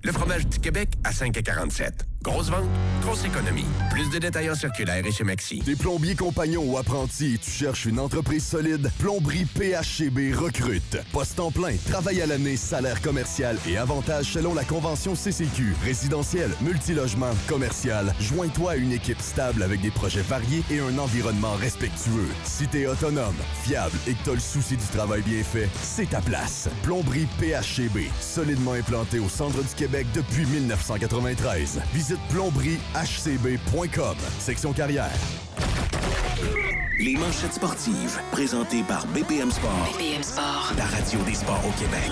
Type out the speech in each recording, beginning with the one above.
Le fromage du Québec à 5,47. Grosse vente, grosse économie. Plus de détails en circulaire et chez Maxi. T'es plombier compagnon ou apprenti et tu cherches une entreprise solide? Plomberie PHCB recrute. Poste en plein, travail à l'année, salaire commercial et avantages selon la convention CCQ. Résidentiel, multilogement, commercial. Joins-toi à une équipe stable avec des projets variés et un environnement respectueux. Si t'es autonome, fiable et que t'as le souci du travail bien fait, c'est ta place. Plomberie PHCB, solidement implantée au centre du Québec depuis 1993. Visite plombriehcb.com, section carrière. Les manchettes sportives, présentées par BPM Sport. BPM Sport. La radio des sports au Québec.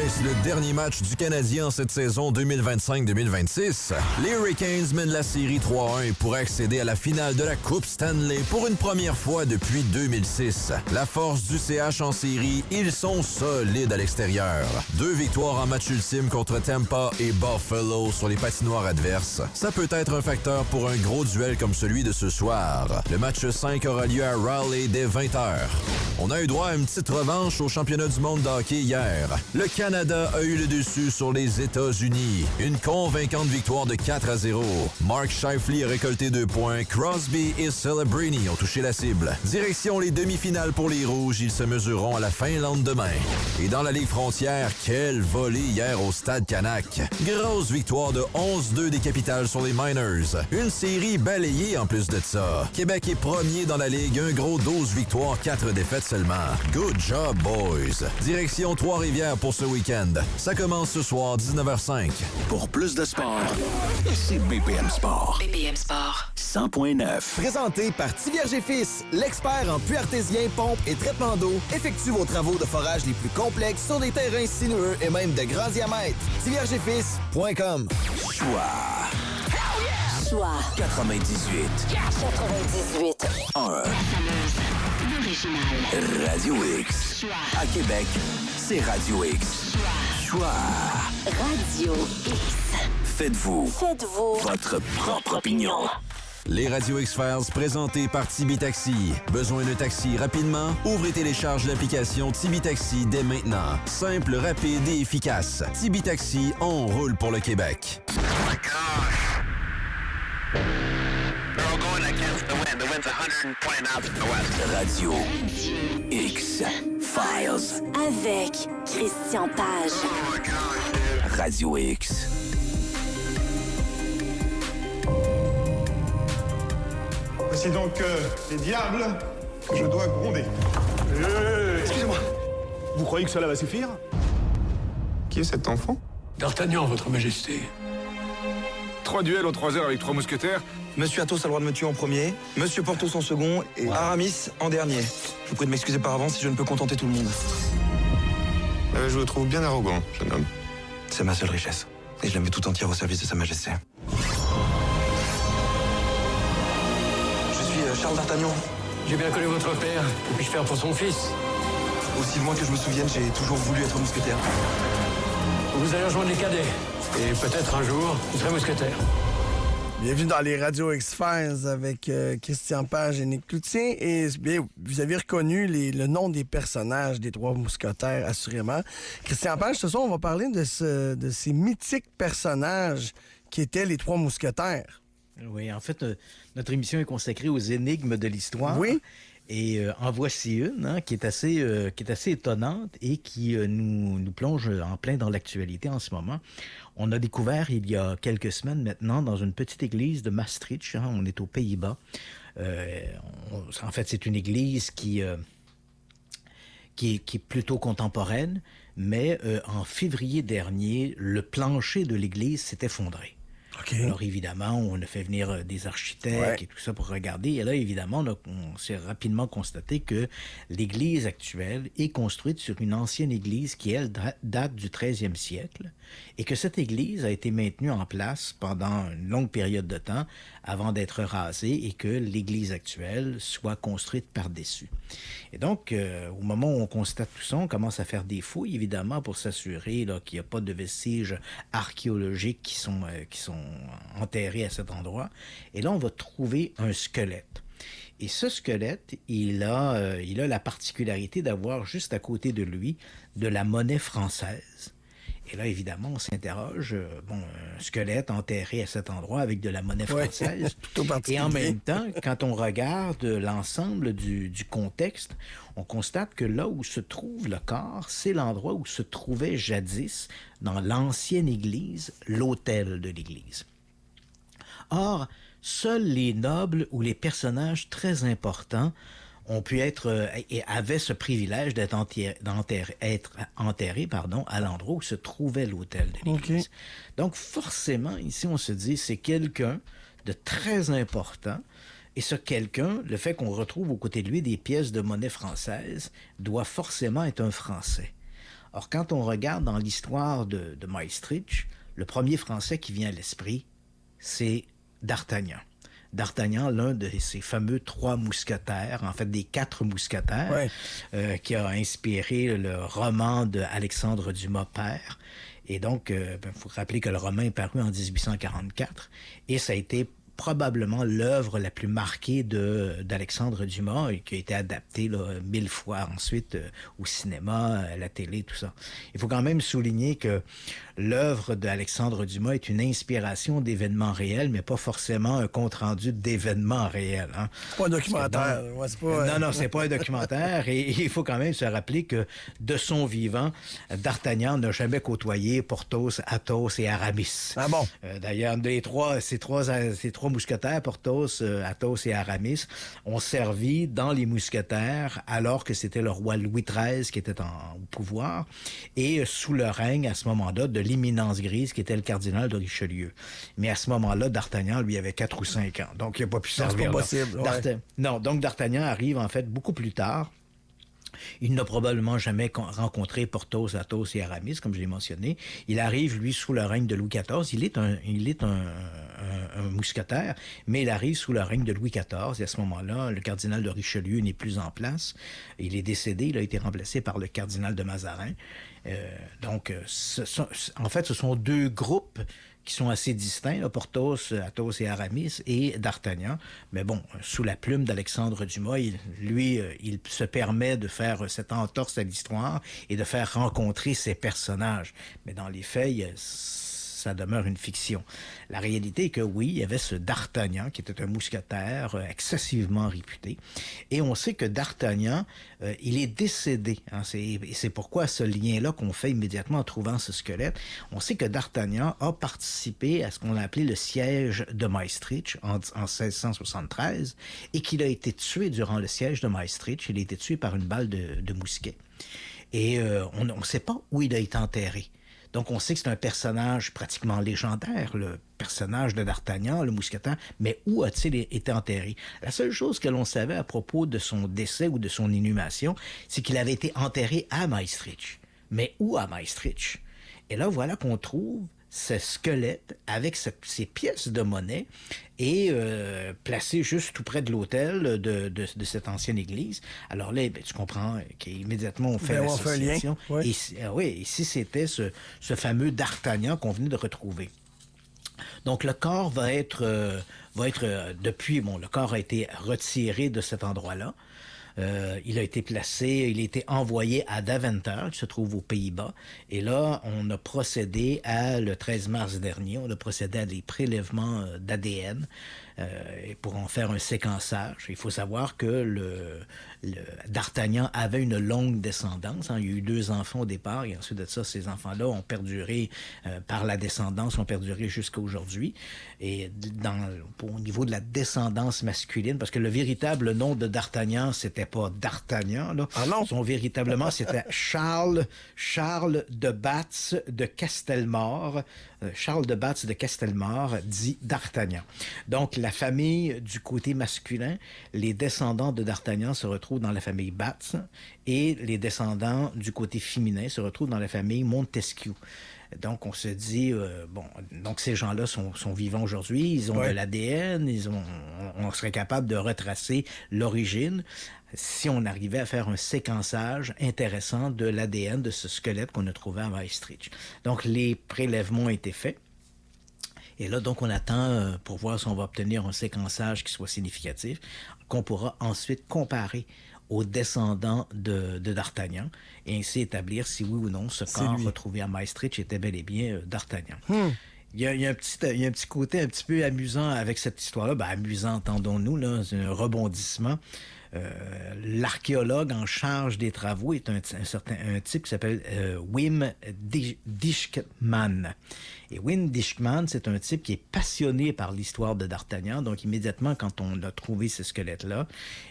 Est-ce le dernier match du Canadien en cette saison 2025-2026? Les Hurricanes mènent la série 3-1 et pourraient accéder à la finale de la Coupe Stanley pour une première fois depuis 2006. La force du CH en série, ils sont solides à l'extérieur. 2 victoires en match ultime contre Tampa et Buffalo sur les patinoires adverses. Ça peut être un facteur pour un gros duel comme celui de ce soir. Le match 5 aura lieu à Raleigh dès 20h. On a eu droit à une petite revanche au championnat du monde de hockey hier. Le Canada a eu le dessus sur les États-Unis. Une convaincante victoire de 4-0. Mark Scheifele a récolté 2 points. Crosby et Celebrini ont touché la cible. Direction les demi-finales pour les Rouges. Ils se mesureront à la Finlande demain. Et dans la Ligue frontière, quelle volée hier au Stade Canac. Grosse victoire de 11-2 des Capitals sur les Miners. Une série balayée en plus de ça. Québec est premier dans la Ligue. Un gros 12 victoires, 4 défaites seulement. Good job, boys. Direction Trois-Rivières pour ce week-end. Ça commence ce soir, 19h05. Pour plus de sport, c'est BPM Sport. BPM Sport. 100.9. Présenté par Tivierge et Fils, l'expert en puits artésien, pompe et traitement d'eau, effectue vos travaux de forage les plus complexes sur des terrains sinueux et même de grands diamètres. TiviergeetFils.com. Choix. Choix. 98. 98. 1. Original. Radio X. Choix. À Québec, c'est Radio X. Choix. Radio X. Faites-vous votre propre opinion. Les Radio X-Files présentés par Tibi Taxi. Besoin d'un taxi rapidement? Ouvrez et télécharge l'application Tibi Taxi dès maintenant. Simple, rapide et efficace. Tibi Taxi, on roule pour le Québec. Oh my gosh. They're all going against the wind. The wind's 120 knots to the west. Radio X Files. Avec Christian Page. Oh my gosh, dude. Radio X. Voici donc les diables que je dois gronder. Excusez-moi. Vous croyez que cela va suffire? Qui est cet enfant? D'Artagnan, votre majesté. 3 duels en 3 heures avec 3 mousquetaires. Monsieur Athos a le droit de me tuer en premier, Monsieur Porthos en second et Aramis en dernier. Je vous prie de m'excuser par avance si je ne peux contenter tout le monde. Je vous trouve bien arrogant, jeune homme. C'est ma seule richesse. Et je la mets tout entière au service de Sa Majesté. Je suis Charles d'Artagnan. J'ai bien connu votre père. Que puis-je faire pour son fils? Aussi loin que je me souvienne, j'ai toujours voulu être mousquetaire. Vous allez rejoindre les cadets. Et peut-être un jour, vous serez mousquetaire. Bienvenue dans les Radio X-Files avec Christian Page et Nick Cloutier. Et bien, vous avez reconnu le nom des personnages des 3 mousquetaires, assurément. Christian Page, ce soir, on va parler de ces mythiques personnages qui étaient les 3 mousquetaires. Oui, en fait, notre émission est consacrée aux énigmes de l'histoire. Oui. Et en voici une qui est assez étonnante et qui nous plonge en plein dans l'actualité en ce moment. On a découvert il y a quelques semaines maintenant dans une petite église de Maastricht, on est aux Pays-Bas. En fait, c'est une église qui est plutôt contemporaine, mais en février dernier, le plancher de l'église s'est effondré. Okay. Alors évidemment, on a fait venir des architectes et tout ça pour regarder. Et là, évidemment, on s'est rapidement constaté que l'église actuelle est construite sur une ancienne église qui, elle, date du 13e siècle et que cette église a été maintenue en place pendant une longue période de temps avant d'être rasée et que l'église actuelle soit construite par-dessus. Et donc, au moment où on constate tout ça, on commence à faire des fouilles, évidemment, pour s'assurer qu'il n'y a pas de vestiges archéologiques qui sont enterrés à cet endroit. Et là, on va trouver un squelette. Et ce squelette, il a la particularité d'avoir juste à côté de lui de la monnaie française. Et là, évidemment, on s'interroge, un squelette enterré à cet endroit avec de la monnaie française. Et en même temps, quand on regarde l'ensemble du contexte, on constate que là où se trouve le corps, c'est l'endroit où se trouvait jadis, dans l'ancienne église, l'autel de l'église. Or, seuls les nobles ou les personnages très importants ont pu être et avaient ce privilège d'être enterrés à l'endroit où se trouvait l'autel de l'église. Donc, forcément, ici, on se dit, c'est quelqu'un de très important. Et ce quelqu'un, le fait qu'on retrouve aux côtés de lui des pièces de monnaie française, doit forcément être un Français. Or, quand on regarde dans l'histoire de Maastricht, le premier Français qui vient à l'esprit, c'est D'Artagnan. D'Artagnan, l'un de ces fameux 3 mousquetaires, en fait des 4 mousquetaires, qui a inspiré le roman d'Alexandre Dumas père. Et donc, faut rappeler que le roman est paru en 1844, et ça a été probablement l'œuvre la plus marquée d'Alexandre Dumas et qui a été adaptée 1000 fois ensuite au cinéma, à la télé, tout ça. Il faut quand même souligner que l'œuvre d'Alexandre Dumas est une inspiration d'événements réels, mais pas forcément un compte-rendu d'événements réels. Hein. C'est pas un documentaire. Non, c'est pas un documentaire. Et il faut quand même se rappeler que de son vivant, D'Artagnan n'a jamais côtoyé Porthos, Athos et Aramis. Ah bon? D'ailleurs, ces trois mousquetaires, Porthos, Athos et Aramis, ont servi dans les mousquetaires alors que c'était le roi Louis XIII qui était au pouvoir et sous le règne, à ce moment-là, de l'Éminence grise qui était le cardinal de Richelieu. Mais à ce moment-là, D'Artagnan, lui, avait 4 ou 5 ans. Donc, il n'a pas pu servir. C'est pas possible. Non, donc D'Artagnan arrive, en fait, beaucoup plus tard. Il n'a probablement jamais rencontré Porthos, Athos et Aramis, comme je l'ai mentionné. Il arrive, lui, sous le règne de Louis XIV. Il est un mousquetaire, mais il arrive sous le règne de Louis XIV. Et à ce moment-là, le cardinal de Richelieu n'est plus en place. Il est décédé. Il a été remplacé par le cardinal de Mazarin. Donc, en fait, ce sont 2 groupes qui sont assez distincts, là, Porthos, Athos et Aramis, et D'Artagnan. Mais bon, sous la plume d'Alexandre Dumas, il se permet de faire cette entorse à l'histoire et de faire rencontrer ces personnages. Mais dans les faits, ça demeure une fiction. La réalité est que oui, il y avait ce D'Artagnan qui était un mousquetaire excessivement réputé. Et on sait que D'Artagnan, il est décédé. Hein, c'est pourquoi ce lien-là qu'on fait immédiatement en trouvant ce squelette. On sait que D'Artagnan a participé à ce qu'on a appelé le siège de Maastricht en 1673 et qu'il a été tué durant le siège de Maastricht. Il a été tué par une balle de mousquet. Et on ne sait pas où il a été enterré. Donc, on sait que c'est un personnage pratiquement légendaire, le personnage de D'Artagnan, le mousquetaire, mais où a-t-il été enterré? La seule chose que l'on savait à propos de son décès ou de son inhumation, c'est qu'il avait été enterré à Maastricht. Mais où à Maastricht? Et là, voilà qu'on trouve ce squelette avec ces pièces de monnaie et placé juste tout près de l'autel de cette ancienne église. Alors là, tu comprends qu'immédiatement on fait l'association. Ici c'était ce fameux D'Artagnan qu'on venait de retrouver. Donc le corps va être le corps a été retiré de cet endroit-là. Il a été envoyé à Deventer, qui se trouve aux Pays-Bas. Et là, on a procédé le 13 mars dernier, on a procédé à des prélèvements d'ADN pour en faire un séquençage. Il faut savoir que D'Artagnan avait une longue descendance. Hein. Il y a eu 2 enfants au départ et ensuite de ça, ces enfants-là ont perduré par la descendance, ont perduré jusqu'à aujourd'hui. Et au niveau de la descendance masculine, parce que le véritable nom de D'Artagnan, c'était pas D'Artagnan, là. Ah non? Véritablement, c'était Charles de Batz de Castelmore. Charles de Batz de Castelmore, dit D'Artagnan. Donc, la famille du côté masculin, les descendants de D'Artagnan se retrouvent dans la famille Batz et les descendants du côté féminin se retrouvent dans la famille Montesquieu. Donc, on se dit, donc ces gens-là sont vivants aujourd'hui, ils ont de l'ADN, on serait capable de retracer l'origine si on arrivait à faire un séquençage intéressant de l'ADN de ce squelette qu'on a trouvé à Maastricht. Donc, les prélèvements ont été faits. Et là, donc, on attend pour voir si on va obtenir un séquençage qui soit significatif, qu'on pourra ensuite comparer aux descendants de D'Artagnan et ainsi établir si oui ou non ce corps retrouvé à Maastricht était bel et bien d'Artagnan. Il y a un petit côté un petit peu amusant avec cette histoire-là. Ben, amusant, entendons-nous, là, c'est un rebondissement. L'archéologue en charge des travaux est un type qui s'appelle Wim Dijkman. Et Wim Dijkman, c'est un type qui est passionné par l'histoire de D'Artagnan. Donc, immédiatement, quand on a trouvé ces squelettes-là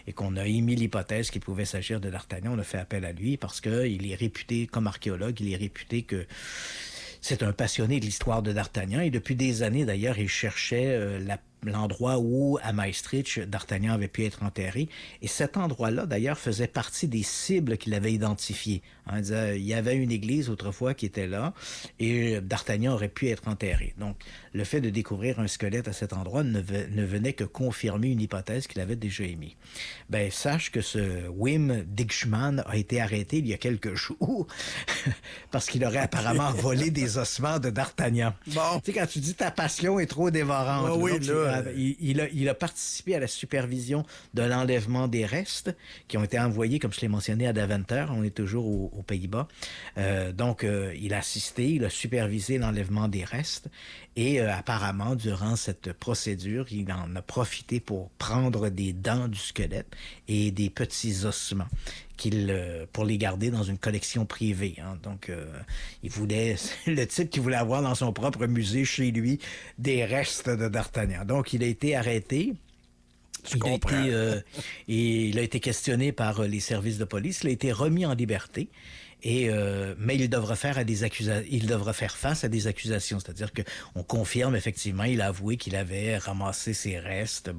et qu'on a émis l'hypothèse qu'il pouvait s'agir de D'Artagnan, on a fait appel à lui parce qu'il est réputé, comme archéologue, il est réputé que c'est un passionné de l'histoire de D'Artagnan. Et depuis des années, d'ailleurs, il cherchait l'endroit où, à Maastricht, D'Artagnan avait pu être enterré. Et cet endroit-là, d'ailleurs, faisait partie des cibles qu'il avait identifiées. Hein, il y avait une église autrefois qui était là et D'Artagnan aurait pu être enterré. Donc, le fait de découvrir un squelette à cet endroit ne venait que confirmer une hypothèse qu'il avait déjà émise. Ben, sache que ce Wim Dijkman a été arrêté il y a quelques jours parce qu'il aurait apparemment volé des ossements de D'Artagnan. Bon. Tu sais, quand tu dis ta passion est trop dévorante, oui, là, il a participé à la supervision de l'enlèvement des restes qui ont été envoyés, comme je l'ai mentionné, à Deventer. On est toujours aux Pays-Bas. Donc, il a assisté, il a supervisé l'enlèvement des restes. Et apparemment, durant cette procédure, il en a profité pour prendre des dents du squelette et des petits ossements pour les garder dans une collection privée. Hein. Donc, il voulait, le type qui voulait avoir dans son propre musée chez lui des restes de D'Artagnan. Donc, il a été arrêté. Il a été questionné par les services de police. Il a été remis en liberté. Mais il devra faire face à des accusations, c'est-à-dire qu'on confirme effectivement, il a avoué qu'il avait ramassé ses restes,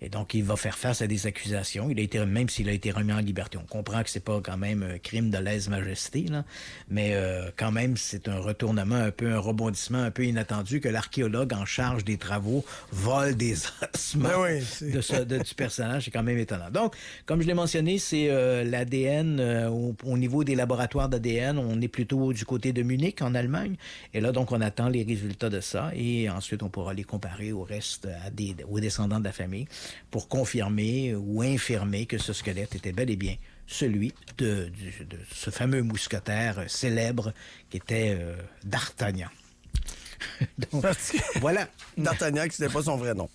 et donc il va faire face à des accusations. Même s'il a été remis en liberté, on comprend que c'est pas quand même un crime de lèse-majesté, là, mais quand même c'est un retournement un rebondissement un peu inattendu que l'archéologue en charge des travaux vole des ossements du personnage, c'est quand même étonnant. Donc, comme je l'ai mentionné, c'est l'ADN au niveau des laboratoire d'ADN, on est plutôt du côté de Munich, en Allemagne. Et là, donc, on attend les résultats de ça. Et ensuite, on pourra les comparer au reste, aux descendants de la famille, pour confirmer ou infirmer que ce squelette était bel et bien celui de ce fameux mousquetaire célèbre qui était D'Artagnan. Donc, voilà. D'Artagnan, qui n'était pas son vrai nom.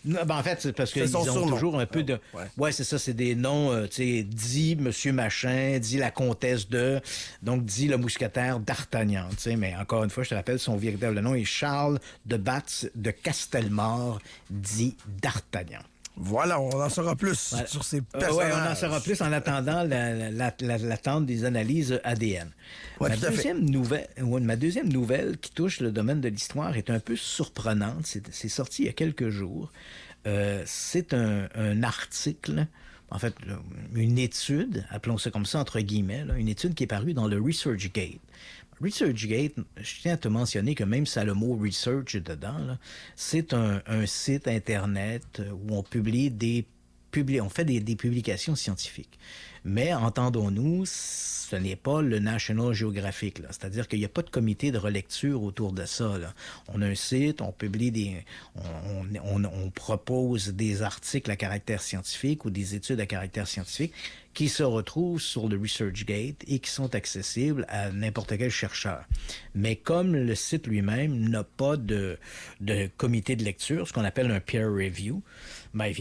Non, ben en fait, c'est parce qu'ils ont toujours un peu de... Ouais, c'est ça, c'est des noms, tu sais, dit Monsieur Machin, dit la comtesse de... Donc, dit le mousquetaire D'Artagnan, tu sais, mais encore une fois, je te rappelle, son véritable nom est Charles de Batz de Castelmore, dit D'Artagnan. Voilà, on en saura plus sur ces personnages. Oui, on en saura plus en attendant l'attente des analyses ADN. Ma deuxième nouvelle qui touche le domaine de l'histoire est un peu surprenante. C'est sorti il y a quelques jours. C'est un article, en fait, une étude, appelons ça comme ça entre guillemets, une étude qui est parue dans le ResearchGate. ResearchGate, je tiens à te mentionner que même si ça a le mot research dedans, là, c'est un site Internet où on publie on fait des publications scientifiques. Mais entendons-nous, ce n'est pas le National Geographic, là. C'est-à-dire qu'il n'y a pas de comité de relecture autour de ça, là. On a un site, on publie on propose des articles à caractère scientifique ou des études à caractère scientifique qui se retrouvent sur le ResearchGate et qui sont accessibles à n'importe quel chercheur. Mais comme le site lui-même n'a pas de comité de lecture, ce qu'on appelle un peer review, ben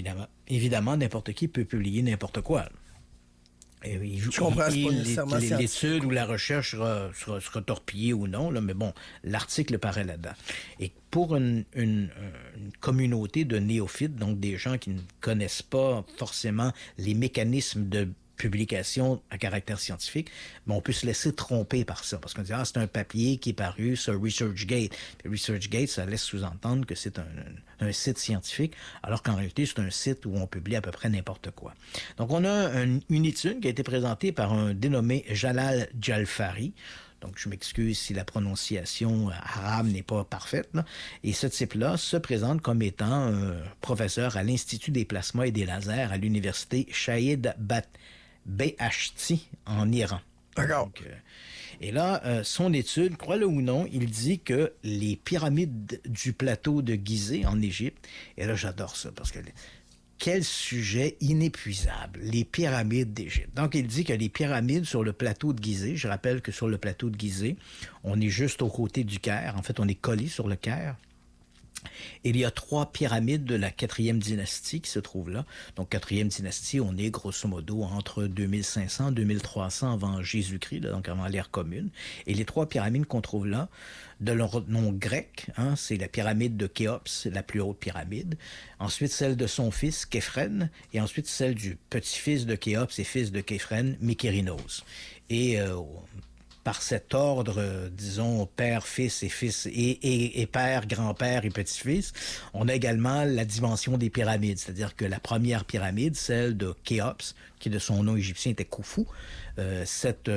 évidemment, n'importe qui peut publier n'importe quoi, là. Je comprends, c'est pas nécessairement l'étude ou la recherche sera torpillée ou non, là, mais bon, l'article paraît là-dedans. Et pour une communauté de néophytes, donc des gens qui ne connaissent pas forcément les mécanismes de publication à caractère scientifique, mais on peut se laisser tromper par ça, parce qu'on dit « Ah, c'est un papier qui est paru sur ResearchGate ». ResearchGate, ça laisse sous-entendre que c'est un site scientifique, alors qu'en réalité, c'est un site où on publie à peu près n'importe quoi. Donc, on a une étude qui a été présentée par un dénommé Jalal Jalfari. Donc, je m'excuse si la prononciation arabe n'est pas parfaite, là. Et ce type-là se présente comme étant professeur à l'Institut des plasmas et des lasers à l'université Shahid Beheshti en Iran. D'accord. Donc, et là, son étude, crois-le ou non, il dit que les pyramides du plateau de Gizeh en Égypte, et là j'adore ça parce que quel sujet inépuisable, les pyramides d'Égypte. Donc, il dit que les pyramides sur le plateau de Gizeh, je rappelle que sur le plateau de Gizeh, on est juste aux côtés du Caire. En fait, on est collé sur le Caire. Il y a 3 pyramides de la 4e dynastie qui se trouvent là. Donc, 4e dynastie, on est grosso modo entre 2500 et 2300 avant Jésus-Christ, là, donc avant l'ère commune. Et les 3 pyramides qu'on trouve là, de leur nom grec, hein, c'est la pyramide de Khéops, la plus haute pyramide. Ensuite, celle de son fils, Képhren. Et ensuite, celle du petit-fils de Khéops et fils de Képhren, Mykérinos. Et par cet ordre, disons, père, fils et père, grand-père et petit-fils, on a également la dimension des pyramides. C'est-à-dire que la première pyramide, celle de Khéops, qui de son nom égyptien était Khufu, cette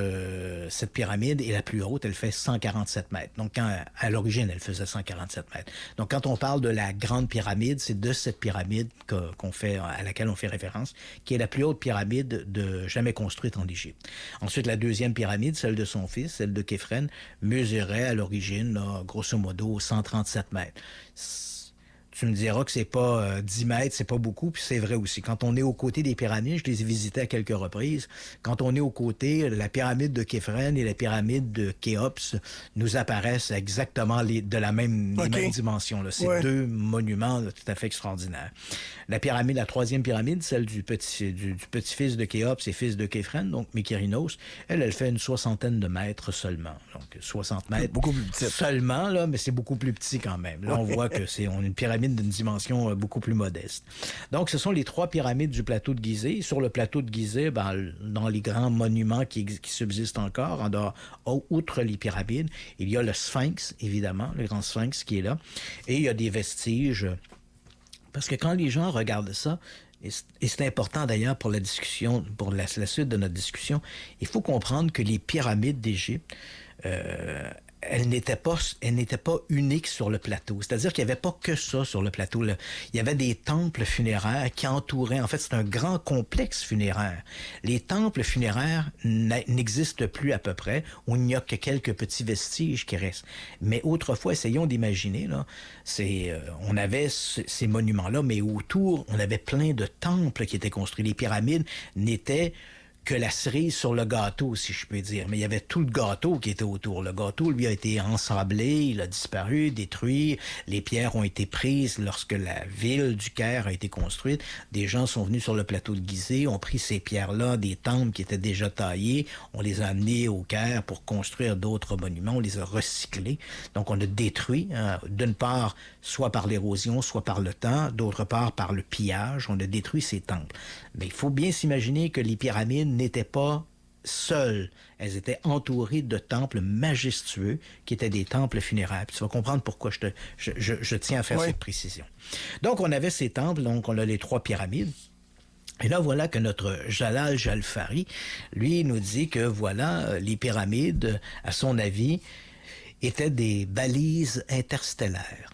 pyramide est la plus haute, elle fait 147 mètres. Donc, à l'origine, elle faisait 147 mètres. Donc, quand on parle de la grande pyramide, c'est de cette pyramide à laquelle on fait référence, qui est la plus haute pyramide jamais construite en Égypte. Ensuite, la deuxième pyramide, celle de son fils, celle de Képhren, mesurait à l'origine, là, grosso modo, 137 mètres. Tu me diras que c'est pas 10 mètres, c'est pas beaucoup, puis c'est vrai aussi. Quand on est aux côtés des pyramides, je les ai visitées à quelques reprises, quand on est aux côtés, la pyramide de Képhren et la pyramide de Khéops nous apparaissent exactement de la même dimension. C'est 2 monuments là, tout à fait extraordinaires. La 3e pyramide, celle du petit-fils de Khéops et fils de Képhren, donc Mykérinos, elle fait une 60aine de mètres seulement. Donc 60 mètres. Beaucoup plus petit. Seulement, là, mais c'est beaucoup plus petit quand même. Là, on voit que on a une pyramide d'une dimension beaucoup plus modeste. Donc, ce sont les 3 pyramides du plateau de Gizeh. Sur le plateau de Gizeh, dans les grands monuments qui subsistent encore, outre les pyramides, il y a le Sphinx, évidemment, le grand Sphinx qui est là. Et il y a des vestiges. Parce que quand les gens regardent ça, et c'est important d'ailleurs pour la discussion, pour la suite de notre discussion, il faut comprendre que les pyramides d'Égypte, elle n'était pas unique sur le plateau. C'est-à-dire qu'il n'y avait pas que ça sur le plateau. Là. Il y avait des temples funéraires qui entouraient... En fait, c'est un grand complexe funéraire. Les temples funéraires n'existent plus à peu près, où il n'y a que quelques petits vestiges qui restent. Mais autrefois, essayons d'imaginer, là, on avait ces monuments-là, mais autour, on avait plein de temples qui étaient construits. Les pyramides n'étaient que la cerise sur le gâteau, si je peux dire. Mais il y avait tout le gâteau qui était autour. Le gâteau, lui, a été ensablé, il a disparu, détruit. Les pierres ont été prises lorsque la ville du Caire a été construite. Des gens sont venus sur le plateau de Gizeh, ont pris ces pierres-là, des temples qui étaient déjà taillés, on les a amenés au Caire pour construire d'autres monuments, on les a recyclés. Donc, on a détruit, d'une part, soit par l'érosion, soit par le temps, d'autre part, par le pillage, on a détruit ces temples. Mais il faut bien s'imaginer que les pyramides n'étaient pas seules. Elles étaient entourées de temples majestueux qui étaient des temples funéraires. Puis tu vas comprendre pourquoi je tiens à faire cette précision. Donc, on avait ces temples, donc on a les 3 pyramides. Et là, voilà que notre Jalal Jalfari, lui, nous dit que, voilà, les pyramides, à son avis, étaient des balises interstellaires.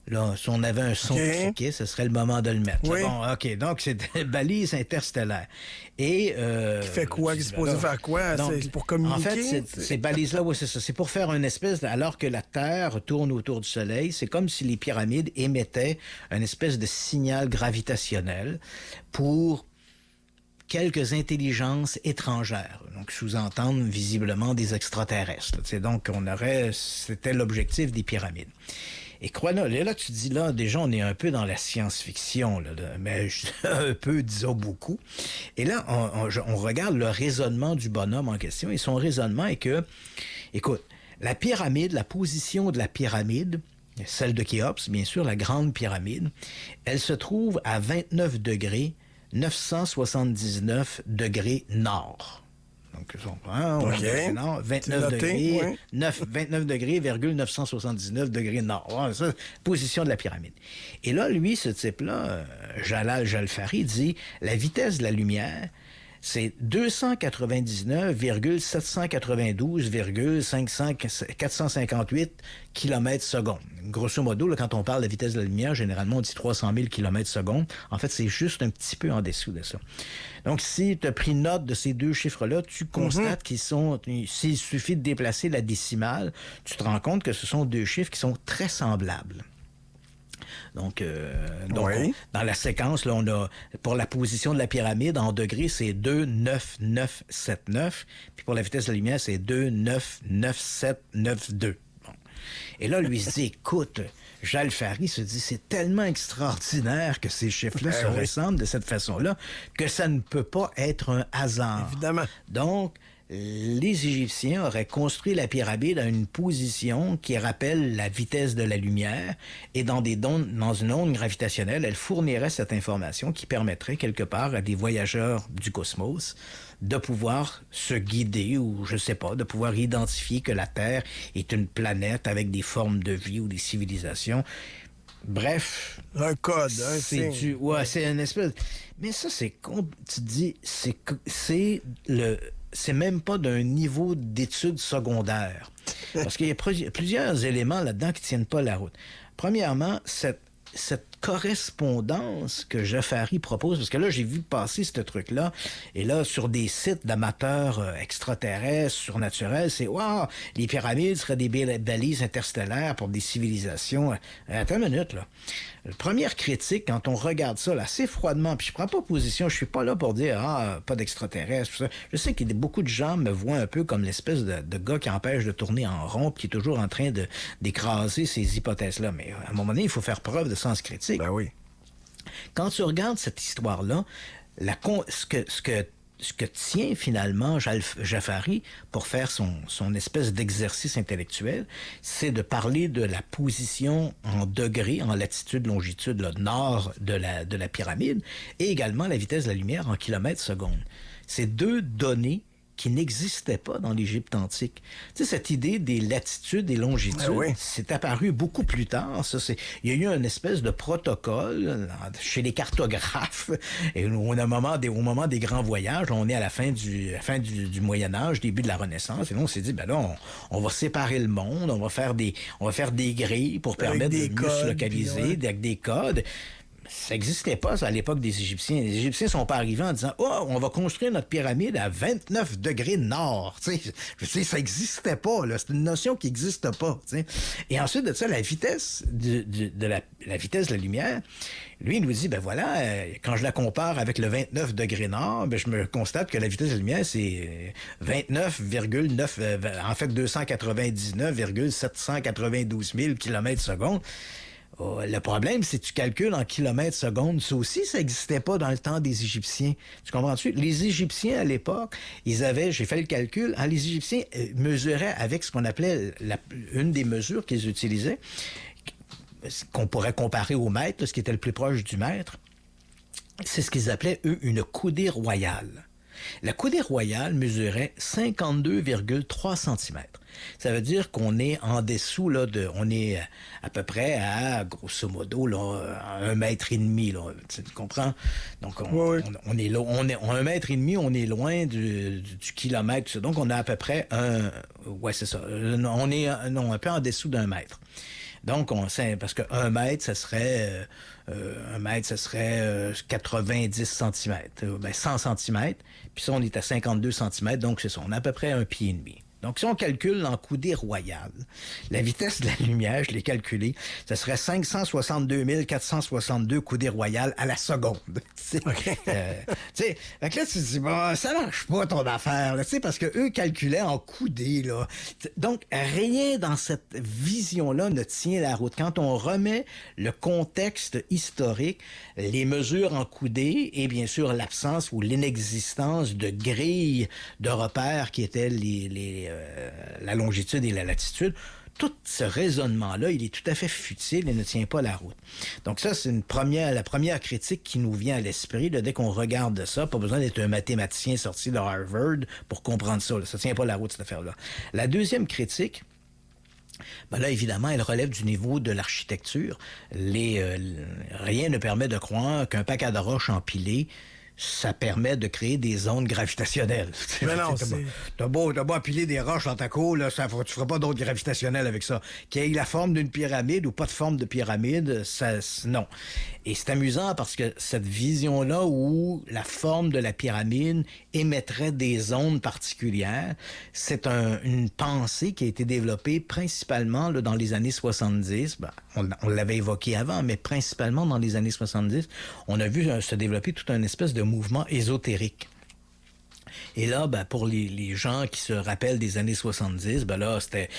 Là, si on avait un son cliqué, ce serait le moment de le mettre. Oui. Bon, OK, donc c'est des balises interstellaires. Et, qui fait quoi? Qui est supposé faire quoi? C'est pour communiquer? En fait, ces balises-là, oui, c'est ça. C'est pour faire une espèce... Alors que la Terre tourne autour du Soleil, c'est comme si les pyramides émettaient une espèce de signal gravitationnel pour quelques intelligences étrangères. Donc, sous-entendre visiblement des extraterrestres. Donc, c'était l'objectif des pyramides. Et là, tu dis, là, déjà, on est un peu dans la science-fiction, là, mais un peu, disons, beaucoup. Et là, on regarde le raisonnement du bonhomme en question, et son raisonnement est que, écoute, la pyramide, la position de la pyramide, celle de Khéops, bien sûr, la grande pyramide, elle se trouve à 29 degrés 979 degrés nord. Donc, 29 degrés, oui. 29 degrés, 979 degrés nord. Voilà, ça, position de la pyramide. Et là, lui, ce type-là, Jalal Jalfari, dit la vitesse de la lumière, c'est 299,792,458 km/s. Grosso modo, là, quand on parle de la vitesse de la lumière, généralement, on dit 300 000 km/s. En fait, c'est juste un petit peu en dessous de ça. Donc, si tu as pris note de ces 2 chiffres-là, tu constates qu'ils sont... S'il suffit de déplacer la décimale, tu te rends compte que ce sont 2 chiffres qui sont très semblables. Donc, Oui. dans la séquence, là, on a, pour la position de la pyramide, en degrés, c'est 2,9979. Puis pour la vitesse de la lumière, c'est 2,99792. Bon. Et là, lui se dit, écoute, Jalfari se dit, c'est tellement extraordinaire que ces chiffres-là se ressemblent de cette façon-là que ça ne peut pas être un hasard. Évidemment. Donc, les Égyptiens auraient construit la pyramide à une position qui rappelle la vitesse de la lumière et dans une onde gravitationnelle, elle fournirait cette information qui permettrait quelque part à des voyageurs du cosmos de pouvoir se guider ou, je sais pas, de pouvoir identifier que la Terre est une planète avec des formes de vie ou des civilisations. Bref. Un code, un signe. C'est une espèce... Mais ça, tu te dis, c'est même pas d'un niveau d'études secondaires. Parce qu'il y a plusieurs éléments là-dedans qui tiennent pas la route. Premièrement, cette correspondance que Jafari propose, parce que là, j'ai vu passer ce truc-là, et là, sur des sites d'amateurs extraterrestres, surnaturels, c'est « Wow, les pyramides seraient des balises interstellaires pour des civilisations. » Attends une minute, là. Première critique, quand on regarde ça, là, assez froidement, puis je prends pas position, je suis pas là pour dire « Ah, pas d'extraterrestres, tout ça. » Je sais que beaucoup de gens me voient un peu comme l'espèce de gars qui empêche de tourner en rond, puis qui est toujours en train d'écraser ces hypothèses-là. Mais à un moment donné, il faut faire preuve de sens critique. Ben oui. Quand tu regardes cette histoire-là, ce que tient finalement Jafari pour faire son espèce d'exercice intellectuel, c'est de parler de la position en degrés, en latitude, longitude, là, nord de la pyramide, et également la vitesse de la lumière en kilomètres secondes. Ces deux données qui n'existait pas dans l'Égypte antique. Tu sais, cette idée des latitudes et longitudes, c'est apparu beaucoup plus tard. Il y a eu une espèce de protocole chez les cartographes. Et au moment des grands voyages, on est à la fin du Moyen-Âge, début de la Renaissance. Et là, on s'est dit, ben là, on va séparer le monde, on va faire des grilles pour permettre de mieux se localiser, avec des codes. Ça n'existait pas, ça, à l'époque des Égyptiens. Les Égyptiens ne sont pas arrivés en disant « Oh, on va construire notre pyramide à 29 degrés nord. » Tu sais, ça n'existait pas, là. C'est une notion qui n'existe pas. Tu sais. Et ensuite de ça, la vitesse la vitesse de la lumière, lui, il nous dit, ben voilà, quand je la compare avec le 29 degrés nord, ben je me constate que la vitesse de la lumière, c'est 29,9, en fait 299,792 000 km/s. Oh, le problème, c'est que tu calcules en kilomètres secondes. Ça aussi, ça n'existait pas dans le temps des Égyptiens. Tu comprends-tu? Les Égyptiens, à l'époque, j'ai fait le calcul, les Égyptiens mesuraient avec ce qu'on appelait une des mesures qu'ils utilisaient, qu'on pourrait comparer au mètre, ce qui était le plus proche du mètre. C'est ce qu'ils appelaient, eux, une coudée royale. La coudée royale mesurait 52,3 cm. Ça veut dire qu'on est en dessous, là, on est à peu près à, grosso modo, là, 1,5 mètre, là, tu comprends? Donc, on est là, 1,5 mètre, on est loin du kilomètre. Donc, on a à peu près c'est ça. On est, un peu en dessous d'1 mètre. Donc, parce que 1 mètre, ça serait 90 cm, 100 cm, puis ça, on est à 52 cm, donc c'est ça, on a à peu près 1,5 pied. Donc, si on calcule en coudée royale, la vitesse de la lumière, je l'ai calculé, ça serait 562 462 coudées royales à la seconde. Fait que là, tu te dis, bon, ça marche pas ton affaire, là, parce que eux calculaient en coudées, là. Donc, rien dans cette vision-là ne tient la route. Quand on remet le contexte historique, les mesures en coudées et bien sûr l'absence ou l'inexistence de grilles de repères qui étaient la longitude et la latitude, tout ce raisonnement-là, il est tout à fait futile et ne tient pas la route. Donc ça, c'est la première critique qui nous vient à l'esprit, là, dès qu'on regarde ça. Pas besoin d'être un mathématicien sorti de Harvard pour comprendre ça. Là. Ça tient pas la route, cette affaire-là. La deuxième critique, ben là, évidemment, elle relève du niveau de l'architecture. Rien ne permet de croire qu'un paquet de roches empilées ça permet de créer des ondes gravitationnelles. Mais non, t'as beau appiler des roches dans ta cour, là, tu feras pas d'ondes gravitationnelles avec ça. Qu'il y ait la forme d'une pyramide ou pas de forme de pyramide, non. Et c'est amusant parce que cette vision-là où la forme de la pyramide émettrait des ondes particulières, c'est une pensée qui a été développée principalement là, dans les années 70. Ben, on l'avait évoqué avant, mais principalement dans les années 70, on a vu se développer toute une espèce de mouvement ésotérique. Et là, ben, pour les gens qui se rappellent des années 70, ben là, c'était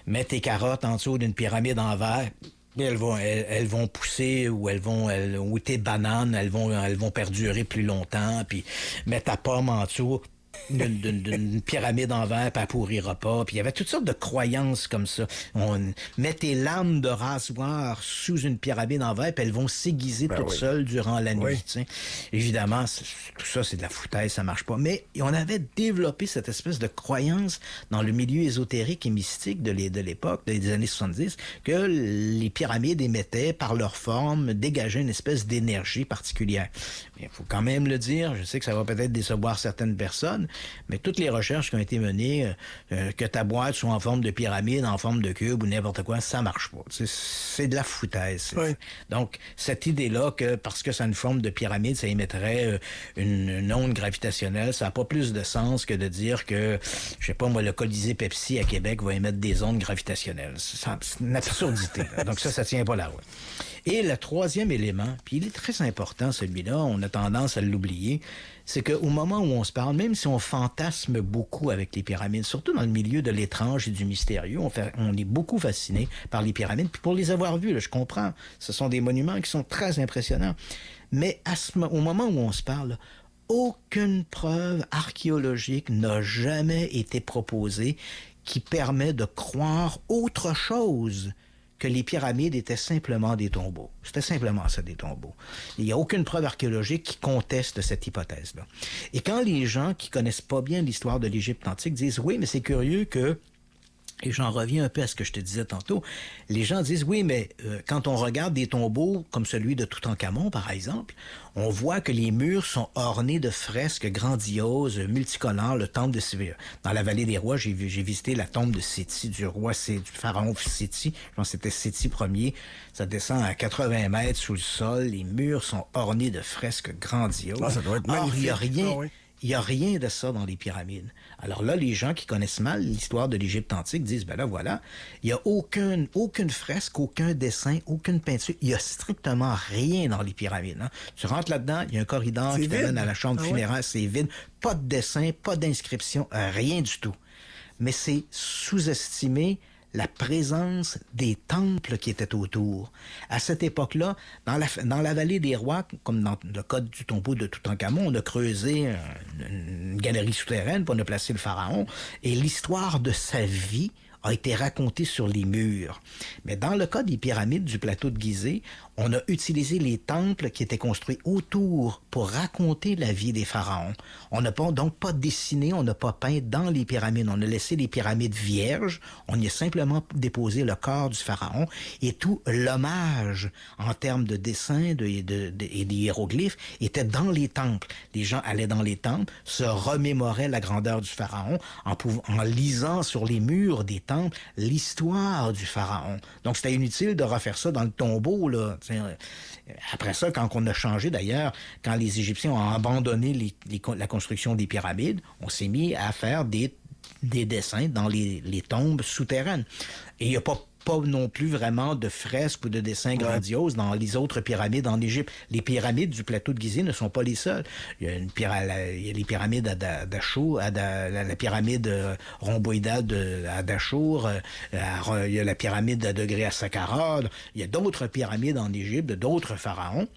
mettre tes carottes en dessous d'une pyramide en verre. Elles vont pousser ou tes bananes, elles vont perdurer plus longtemps. Puis mettre ta pomme en dessous d'une pyramide en verre, puis elle pourrira pas. Puis il y avait toutes sortes de croyances comme ça. On met tes lames de rasoir sous une pyramide en verre, puis elles vont s'aiguiser toutes seules durant la nuit. Oui. Évidemment, tout ça, c'est de la foutaise, ça marche pas. Mais on avait développé cette espèce de croyance dans le milieu ésotérique et mystique de l'époque, des années 70, que les pyramides émettaient, par leur forme, dégageaient une espèce d'énergie particulière. Il faut quand même le dire, je sais que ça va peut-être décevoir certaines personnes, mais toutes les recherches qui ont été menées, que ta boîte soit en forme de pyramide, en forme de cube ou n'importe quoi, ça marche pas. C'est de la foutaise. Oui. Donc, cette idée-là que parce que ça a une forme de pyramide, ça émettrait une onde gravitationnelle, ça n'a pas plus de sens que de dire que, je sais pas moi, le Colisée Pepsi à Québec va émettre des ondes gravitationnelles. C'est une absurdité. Donc ça tient pas la route. Et le troisième élément, puis il est très important celui-là, on a tendance à l'oublier, c'est qu'au moment où on se parle, même si on fantasme beaucoup avec les pyramides, surtout dans le milieu de l'étrange et du mystérieux, on est beaucoup fasciné par les pyramides. Puis pour les avoir vues, là, je comprends, ce sont des monuments qui sont très impressionnants. Mais au moment où on se parle, aucune preuve archéologique n'a jamais été proposée qui permet de croire autre chose que les pyramides étaient simplement des tombeaux. C'était simplement ça, des tombeaux. Il n'y a aucune preuve archéologique qui conteste cette hypothèse-là. Et quand les gens qui connaissent pas bien l'histoire de l'Égypte antique disent « Oui, mais c'est curieux que... » Et j'en reviens un peu à ce que je te disais tantôt. Les gens disent, oui, mais quand on regarde des tombeaux comme celui de Toutankhamon, par exemple, on voit que les murs sont ornés de fresques grandioses, multicolores, le temple de Séti. Dans la vallée des rois, j'ai visité la tombe de Séti, du pharaon Séti. Je pense que c'était Séti Ier. Ça descend à 80 mètres sous le sol. Les murs sont ornés de fresques grandioses. Ah, ça doit être magnifique. Or, il n'y a rien... Il n'y a rien de ça dans les pyramides. Alors là, les gens qui connaissent mal l'histoire de l'Égypte antique disent, ben là, voilà, il n'y a aucune fresque, aucun dessin, aucune peinture. Il n'y a strictement rien dans les pyramides. Hein. Tu rentres là-dedans, il y a un corridor qui t'amène à la chambre funéraire, c'est vide. Pas de dessin, pas d'inscription, rien du tout. Mais c'est sous-estimé la présence des temples qui étaient autour. À cette époque-là, dans la vallée des rois, comme dans le cas du tombeau de Toutankhamon, on a creusé une galerie souterraine pour on a placé le pharaon, et l'histoire de sa vie a été racontée sur les murs. Mais dans le cas des pyramides du plateau de Gizeh, on a utilisé les temples qui étaient construits autour pour raconter la vie des pharaons. On n'a donc pas dessiné, on n'a pas peint dans les pyramides. On a laissé les pyramides vierges. On y a simplement déposé le corps du pharaon et tout l'hommage en termes de dessin et des hiéroglyphes était dans les temples. Les gens allaient dans les temples, se remémoraient la grandeur du pharaon en lisant sur les murs des temples l'histoire du pharaon. Donc c'était inutile de refaire ça dans le tombeau, là. Après ça, quand on a changé d'ailleurs, quand les Égyptiens ont abandonné la construction des pyramides, on s'est mis à faire des dessins dans les tombes souterraines. Et il n'y a pas non plus vraiment de fresques ou de dessins grandioses dans les autres pyramides en Égypte. Les pyramides du plateau de Gizeh ne sont pas les seules. Il y a les pyramides d'Achour, la pyramide rhomboïdale d'Achour, il y a la pyramide à degré à Saqqara. Il y a d'autres pyramides en Égypte, d'autres pharaons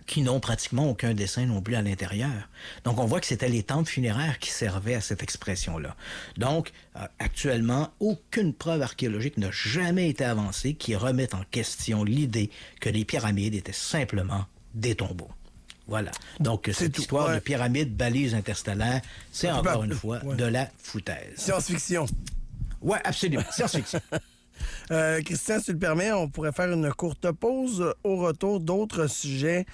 qui n'ont pratiquement aucun dessin non plus à l'intérieur. Donc, on voit que c'était les temples funéraires qui servaient à cette expression-là. Donc, actuellement, aucune preuve archéologique n'a jamais été avancée qui remette en question l'idée que les pyramides étaient simplement des tombeaux. Voilà. Donc, cette histoire de pyramide, balise interstellaire, c'est encore une fois de la foutaise. Science-fiction. Oui, absolument. Science-fiction. Christian, si tu le permets, on pourrait faire une courte pause. Au retour, d'autres sujets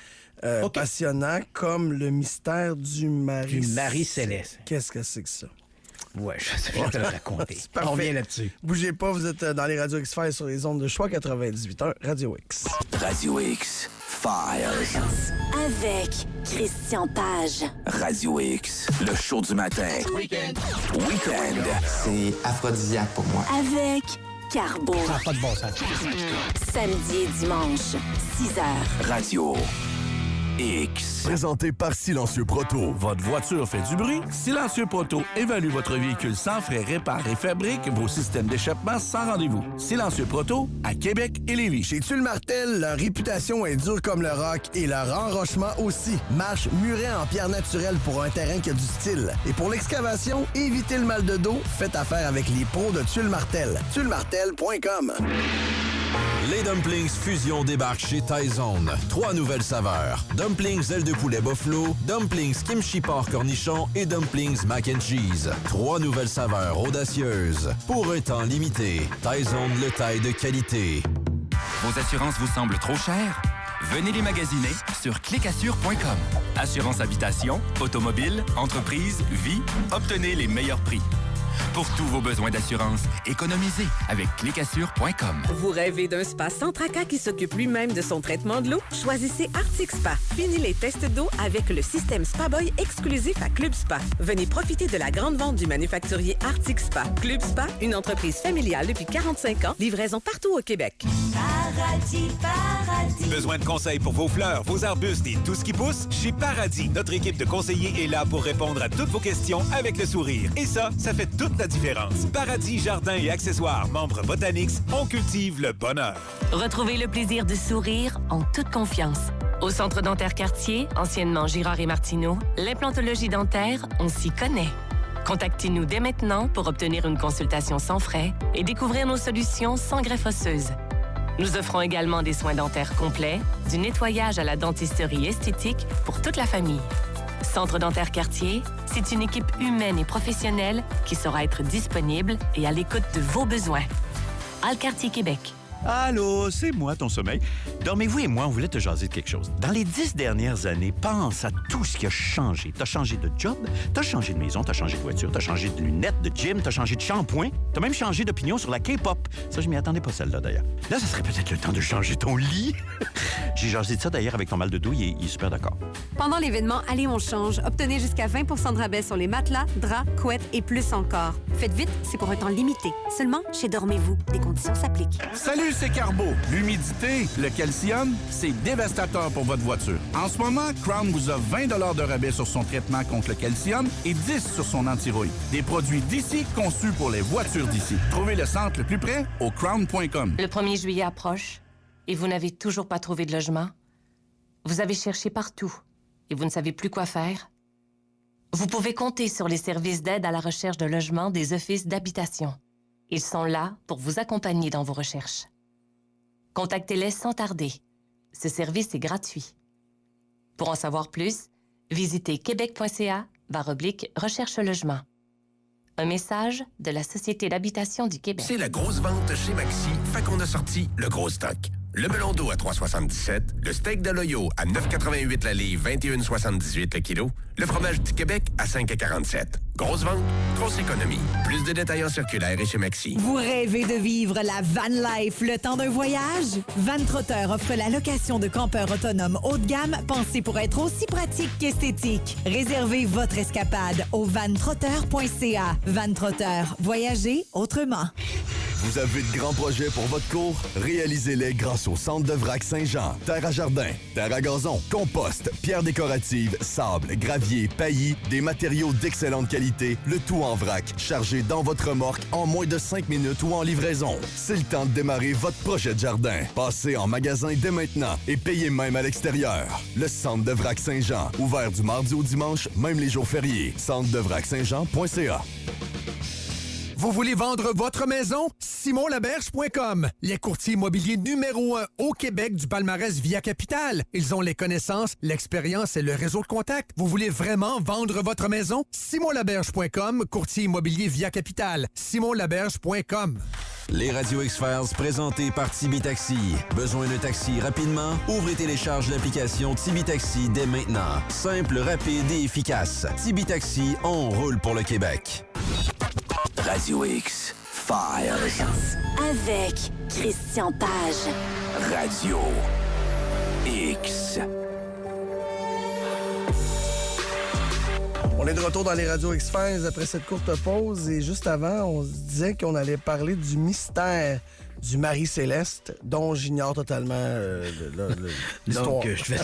passionnant comme le mystère du Marie. Du Marie Céleste. Qu'est-ce que c'est que ça? Ouais, je vais te le raconter. On revient là-dessus. Bougez pas, vous êtes dans les radios X-Files sur les ondes de Choix 98.1, Radio X. Radio X Files. Avec Christian Page. Radio X, le show du matin. Week-end. C'est aphrodisiaque pour moi. Avec Carbo. Ça n'a pas de bon sens. Samedi et dimanche, 6h. Radio X. Présenté par Silencieux Proto. Votre voiture fait du bruit? Silencieux Proto évalue votre véhicule sans frais, répare et fabrique vos systèmes d'échappement sans rendez-vous. Silencieux Proto à Québec et Lévis. Chez Tulle Martel, leur réputation est dure comme le rock et leur enrochement aussi. Marche muret en pierre naturelle pour un terrain qui a du style. Et pour l'excavation, évitez le mal de dos, faites affaire avec les pros de Tulle Martel. TulleMartel.com. Les Dumplings Fusion débarquent chez Taizone. 3 nouvelles saveurs. Dumplings ailes de poulet buffalo, Dumplings kimchi porc cornichon et Dumplings mac and cheese. 3 nouvelles saveurs audacieuses. Pour un temps limité. Taizone, le taille de qualité. Vos assurances vous semblent trop chères? Venez les magasiner sur clicassure.com. Assurance habitation, automobile, entreprise, vie, obtenez les meilleurs prix. Pour tous vos besoins d'assurance, économisez avec clicassure.com. Vous rêvez d'un spa sans tracas qui s'occupe lui-même de son traitement de l'eau? Choisissez Arctic Spa. Fini les tests d'eau avec le système Spa Boy exclusif à Club Spa. Venez profiter de la grande vente du manufacturier Arctic Spa. Club Spa, une entreprise familiale depuis 45 ans, livraison partout au Québec. Paradis, paradis. Besoin de conseils pour vos fleurs, vos arbustes et tout ce qui pousse? Chez Paradis, notre équipe de conseillers est là pour répondre à toutes vos questions avec le sourire. Et ça fait toute la différence. Paradis Jardins et Accessoires, membres Botanix, on cultive le bonheur. Retrouvez le plaisir de sourire en toute confiance. Au Centre dentaire Cartier, anciennement Girard et Martineau, l'implantologie dentaire, on s'y connaît. Contactez-nous dès maintenant pour obtenir une consultation sans frais et découvrir nos solutions sans greffe osseuse. Nous offrons également des soins dentaires complets, du nettoyage à la dentisterie esthétique pour toute la famille. Centre dentaire Cartier, c'est une équipe humaine et professionnelle qui saura être disponible et à l'écoute de vos besoins. Alcartier Québec. Allô, c'est moi, ton sommeil. Dormez-vous et moi, on voulait te jaser de quelque chose. Dans les 10 dernières années, pense à tout ce qui a changé. T'as changé de job, t'as changé de maison, t'as changé de voiture, t'as changé de lunettes, de gym, t'as changé de shampoing, t'as même changé d'opinion sur la K-pop. Ça, je m'y attendais pas, celle-là, d'ailleurs. Là, ça serait peut-être le temps de changer ton lit. J'ai jasé de ça, d'ailleurs, avec ton mal de dos, il est super d'accord. Pendant l'événement Allez, on change, obtenez jusqu'à 20 de rabais sur les matelas, draps, couettes et plus encore. Faites vite, c'est pour un temps limité. Seulement chez Dormez-vous. Des conditions s'appliquent. Salut, c'est Carbo. L'humidité, le calcium, c'est dévastateur pour votre voiture. En ce moment, Crown vous offre 20 de rabais sur son traitement contre le calcium et 10 sur son anti-rouille. Des produits d'ici conçus pour les voitures d'ici. Trouvez le centre le plus près au crown.com. Le 1er juillet approche et vous n'avez toujours pas trouvé de logement? Vous avez cherché partout et vous ne savez plus quoi faire? Vous pouvez compter sur les services d'aide à la recherche de logement des offices d'habitation. Ils sont là pour vous accompagner dans vos recherches. Contactez-les sans tarder. Ce service est gratuit. Pour en savoir plus, visitez québec.ca/recherche-logement. Un message de la Société d'habitation du Québec. C'est la grosse vente chez Maxi, fait qu'on a sorti le gros stock. Le melon d'eau à 3,77, le steak de l'Oyo à 9,88 la livre, 21,78 le kilo, le fromage du Québec à 5,47. Grosse vente, grosse économie. Plus de détails en circulaire et chez Maxi. Vous rêvez de vivre la van life le temps d'un voyage? Van Trotter offre la location de campeurs autonomes haut de gamme pensés pour être aussi pratique qu'esthétique. Réservez votre escapade au vantrotter.ca. Van Trotter, voyagez autrement. Vous avez de grands projets pour votre cour? Réalisez-les grâce au Centre de Vrac Saint-Jean. Terre à jardin, terre à gazon, compost, pierres décoratives, sable, gravier, paillis, des matériaux d'excellente qualité, le tout en vrac, chargé dans votre remorque en moins de 5 minutes ou en livraison. C'est le temps de démarrer votre projet de jardin. Passez en magasin dès maintenant et payez même à l'extérieur. Le Centre de Vrac Saint-Jean, ouvert du mardi au dimanche, même les jours fériés. Centredevrac-saint-jean.ca. Vous voulez vendre votre maison? SimonLaberge.com, les courtiers immobiliers numéro 1 au Québec du palmarès Via Capital. Ils ont les connaissances, l'expérience et le réseau de contacts. Vous voulez vraiment vendre votre maison? SimonLaberge.com, courtier immobilier Via Capital. SimonLaberge.com. Les Radio X-Files présentés par Tibi Taxi. Besoin d'un taxi rapidement? Ouvrez et télécharge l'application Tibi Taxi dès maintenant. Simple, rapide et efficace. Tibi Taxi, on roule pour le Québec. Radio X-Files. Avec Christian Page. Radio X. On est de retour dans les radios X-Files après cette courte pause et juste avant, on se disait qu'on allait parler du mystère du Marie-Céleste, dont j'ignore totalement l'histoire. Donc, je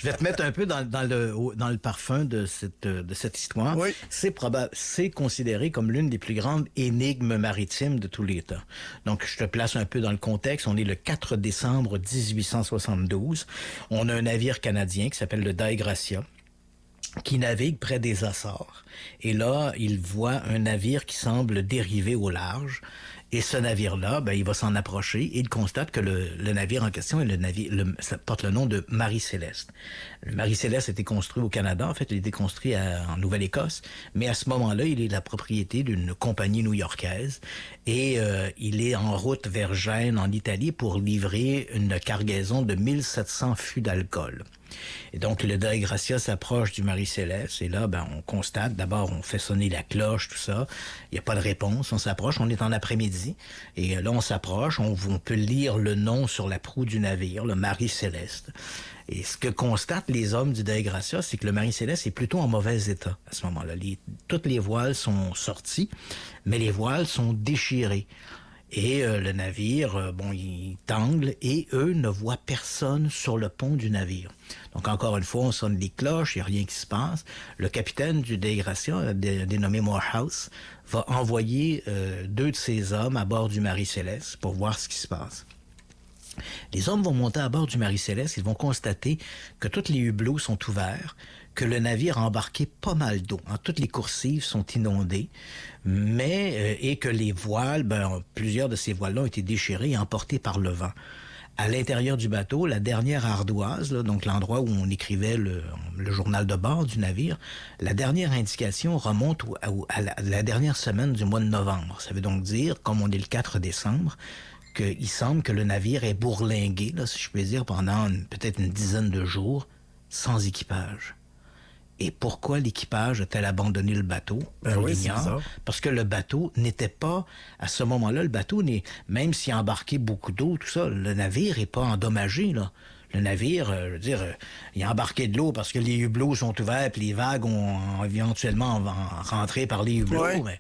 vais te mettre un peu dans le parfum de cette histoire. Oui. C'est considéré comme l'une des plus grandes énigmes maritimes de tous les temps. Donc, je te place un peu dans le contexte. On est le 4 décembre 1872. On a un navire canadien qui s'appelle le Dei Gracia, qui navigue près des Açores. Et là, il voit un navire qui semble dériver au large. Et ce navire-là, il va s'en approcher et il constate que le navire en question, ça porte le nom de Marie-Céleste. Le Marie-Céleste a été construit au Canada. En fait, il a été construit en Nouvelle-Écosse. Mais à ce moment-là, il est la propriété d'une compagnie new-yorkaise. Et il est en route vers Gênes, en Italie, pour livrer une cargaison de 1700 fûts d'alcool. Et donc, le Dei Gracia s'approche du Marie-Céleste. Et là, on constate, d'abord, on fait sonner la cloche, tout ça. Il n'y a pas de réponse. On s'approche. On est en après-midi. Et là, on s'approche. On peut lire le nom sur la proue du navire, le Marie-Céleste. Et ce que constatent les hommes du Dei Gracia, c'est que le Marie-Céleste est plutôt en mauvais état à ce moment-là. Toutes les voiles sont sorties, mais les voiles sont déchirées. Et le navire, il tangle et eux ne voient personne sur le pont du navire. Donc, encore une fois, on sonne les cloches, il n'y a rien qui se passe. Le capitaine du Dei Gracia, dénommé Morehouse, va envoyer 2 de ses hommes à bord du Marie-Céleste pour voir ce qui se passe. Les hommes vont monter à bord du Marie-Céleste, ils vont constater que tous les hublots sont ouverts, que le navire a embarqué pas mal d'eau. Toutes les coursives sont inondées, et que les voiles, plusieurs de ces voiles-là ont été déchirées et emportées par le vent. À l'intérieur du bateau, la dernière ardoise, donc l'endroit où on écrivait le journal de bord du navire, la dernière indication remonte à la dernière semaine du mois de novembre. Ça veut donc dire, comme on est le 4 décembre, qu'il semble que le navire est bourlingué, si je puis dire, pendant peut-être une dizaine de jours, sans équipage. Et pourquoi l'équipage a-t-elle abandonné le bateau? On l'ignore. Parce que le bateau n'était pas, à ce moment-là, même s'il a embarqué beaucoup d'eau, tout ça, le navire n'est pas endommagé, là. Le navire, il a embarqué de l'eau parce que les hublots sont ouverts, puis les vagues ont éventuellement rentré par les hublots. Ouais.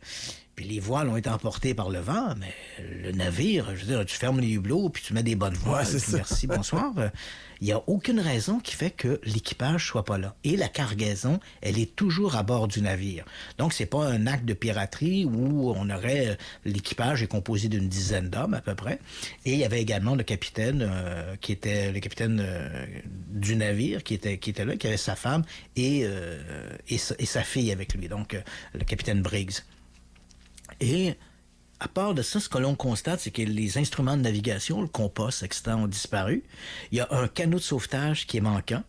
Puis les voiles ont été emportées par le vent, mais le navire, tu fermes les hublots, puis tu mets des bonnes voiles. Ouais, merci, bonsoir. Il n'y a aucune raison qui fait que l'équipage soit pas là. Et la cargaison, elle est toujours à bord du navire. Donc, c'est pas un acte de piraterie où l'équipage est composé d'une dizaine d'hommes à peu près. Et il y avait également le capitaine, qui était le capitaine du navire, qui était là, qui avait sa femme et sa fille avec lui. Donc, le capitaine Briggs. Et à part de ça, ce que l'on constate, c'est que les instruments de navigation, le compas sextant, ont disparu. Il y a un canot de sauvetage qui est manquant.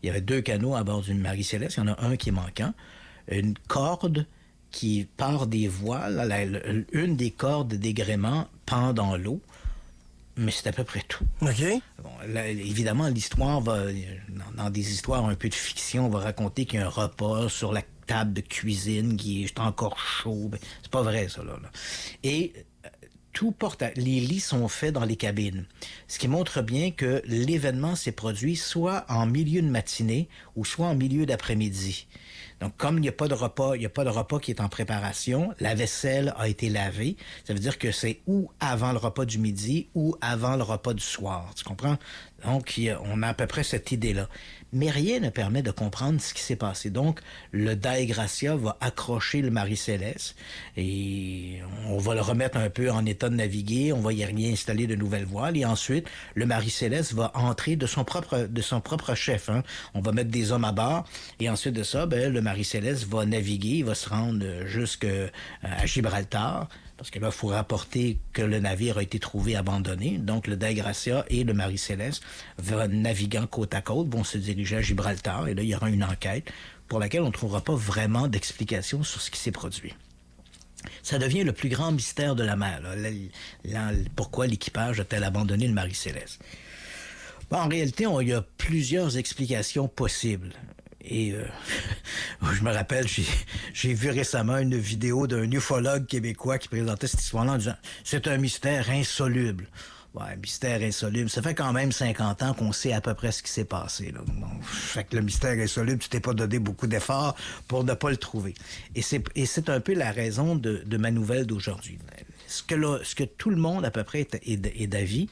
Il y avait 2 canots à bord d'une Marie-Céleste. Il y en a un qui est manquant. Une corde qui part des voiles, une des cordes des gréements pend dans l'eau. Mais c'est à peu près tout. OK. Évidemment, l'histoire dans des histoires un peu de fiction, on va raconter qu'il y a un repas sur la table de cuisine qui est encore chaud. C'est pas vrai, ça, là. Et les lits sont faits dans les cabines. Ce qui montre bien que l'événement s'est produit soit en milieu de matinée ou soit en milieu d'après-midi. Donc, comme il n'y a pas de repas qui est en préparation, la vaisselle a été lavée. Ça veut dire que c'est ou avant le repas du midi ou avant le repas du soir. Tu comprends? Donc, on a à peu près cette idée-là. Mais rien ne permet de comprendre ce qui s'est passé. Donc, le Dei Gracia va accrocher le Marie-Céleste et on va le remettre un peu en état de naviguer. On va y réinstaller de nouvelles voiles et ensuite, le Marie-Céleste va entrer de son propre chef. On va mettre des hommes à bord et ensuite de ça, le Marie-Céleste va naviguer, il va se rendre jusqu'à Gibraltar, parce que là, il faut rapporter que le navire a été trouvé abandonné. Donc, le Dei Gracia et le Marie-Céleste, naviguant côte à côte, vont se diriger à Gibraltar. Et là, il y aura une enquête pour laquelle on ne trouvera pas vraiment d'explication sur ce qui s'est produit. Ça devient le plus grand mystère de la mer. Pourquoi l'équipage a-t-il abandonné le Marie-Céleste? Bon, en réalité, il y a plusieurs explications possibles. Et je me rappelle, j'ai vu récemment une vidéo d'un ufologue québécois qui présentait cette histoire-là en disant « C'est un mystère insoluble ». Ouais, mystère insoluble. Ça fait quand même 50 ans qu'on sait à peu près ce qui s'est passé. Là. Bon, fait que le mystère insoluble, tu t'es pas donné beaucoup d'efforts pour ne pas le trouver. Et c'est un peu la raison de ma nouvelle d'aujourd'hui. Ce que tout le monde à peu près est d'avis,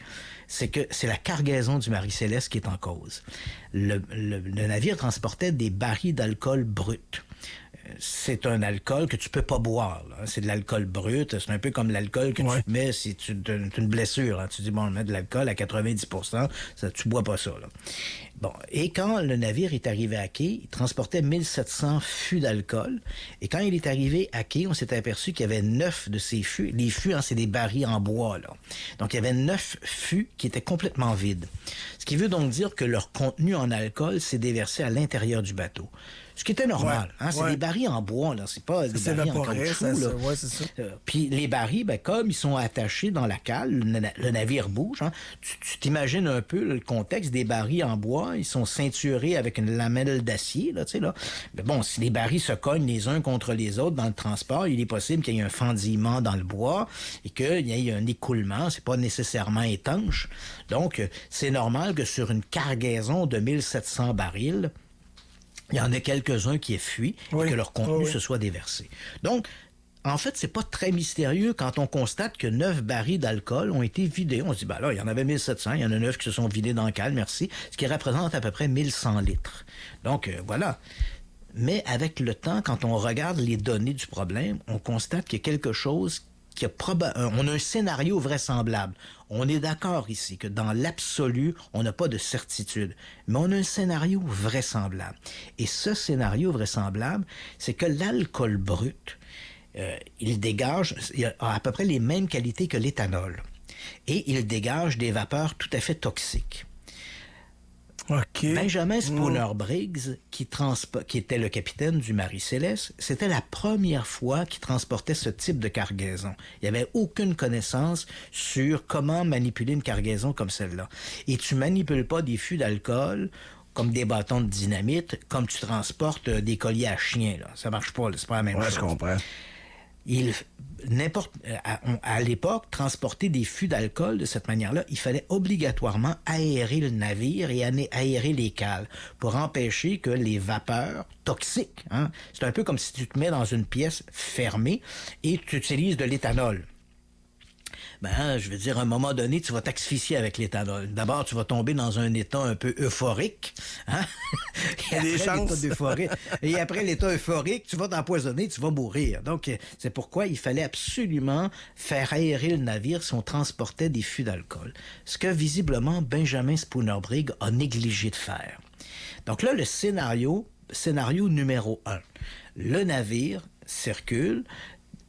c'est que c'est la cargaison du Marie-Céleste qui est en cause. Le navire transportait des barils d'alcool brut. C'est un alcool que tu peux pas boire. Là. C'est de l'alcool brut. C'est un peu comme l'alcool que tu mets si tu as une blessure. Hein. Tu dis, bon, on met de l'alcool à 90%, tu bois pas ça. Là. Bon, et quand le navire est arrivé à quai, il transportait 1700 fûts d'alcool. Et quand il est arrivé à quai, on s'est aperçu qu'il y avait 9 de ces fûts. Les fûts, c'est des barils en bois. Là. Donc, il y avait 9 fûts qui étaient complètement vides. Ce qui veut donc dire que leur contenu en alcool s'est déversé à l'intérieur du bateau. Ce qui était normal. C'est des barils en bois, là. C'est pas des barils en caoutchouc, là. C'est ça. Puis les barils, comme ils sont attachés dans la cale, le navire bouge. Hein. Tu t'imagines un peu le contexte des barils en bois. Ils sont ceinturés avec une lamelle d'acier, là, tu sais, là. Mais bon, si les barils se cognent les uns contre les autres dans le transport, il est possible qu'il y ait un fendillement dans le bois et qu'il y ait un écoulement. C'est pas nécessairement étanche. Donc, c'est normal que sur une cargaison de 1700 barils, il y en a quelques-uns qui aient fui et que leur contenu se soit déversé. Donc, en fait, c'est pas très mystérieux quand on constate que 9 barils d'alcool ont été vidés. On se dit, là, il y en avait 1700, il y en a 9 qui se sont vidés dans le cale, merci, ce qui représente à peu près 1100 litres. Donc, voilà. Mais avec le temps, quand on regarde les données du problème, on constate qu'il y a quelque chose on a un scénario vraisemblable. On est d'accord ici que dans l'absolu, on n'a pas de certitude, mais on a un scénario vraisemblable. Et ce scénario vraisemblable, c'est que l'alcool brut, il a à peu près les mêmes qualités que l'éthanol. Et il dégage des vapeurs tout à fait toxiques. Benjamin Spooner Briggs, qui était le capitaine du Marie-Céleste, c'était la première fois qu'il transportait ce type de cargaison. Il n'y avait aucune connaissance sur comment manipuler une cargaison comme celle-là. Et tu manipules pas des fûts d'alcool comme des bâtons de dynamite, comme tu transportes des colliers à chiens. Là. Ça marche pas, là. C'est pas la même chose. Je comprends. À l'époque, transporter des fûts d'alcool de cette manière-là, il fallait obligatoirement aérer le navire et aérer les cales pour empêcher que les vapeurs toxiques, c'est un peu comme si tu te mets dans une pièce fermée et tu utilises de l'éthanol. Je veux dire, à un moment donné, tu vas t'asphyxier avec l'éthanol. D'abord, tu vas tomber dans un état un peu euphorique. Et après l'état euphorique, tu vas t'empoisonner, tu vas mourir. Donc, c'est pourquoi il fallait absolument faire aérer le navire si on transportait des fûts d'alcool. Ce que, visiblement, Benjamin Spooner Briggs a négligé de faire. Donc là, le scénario numéro 1. Le navire circule.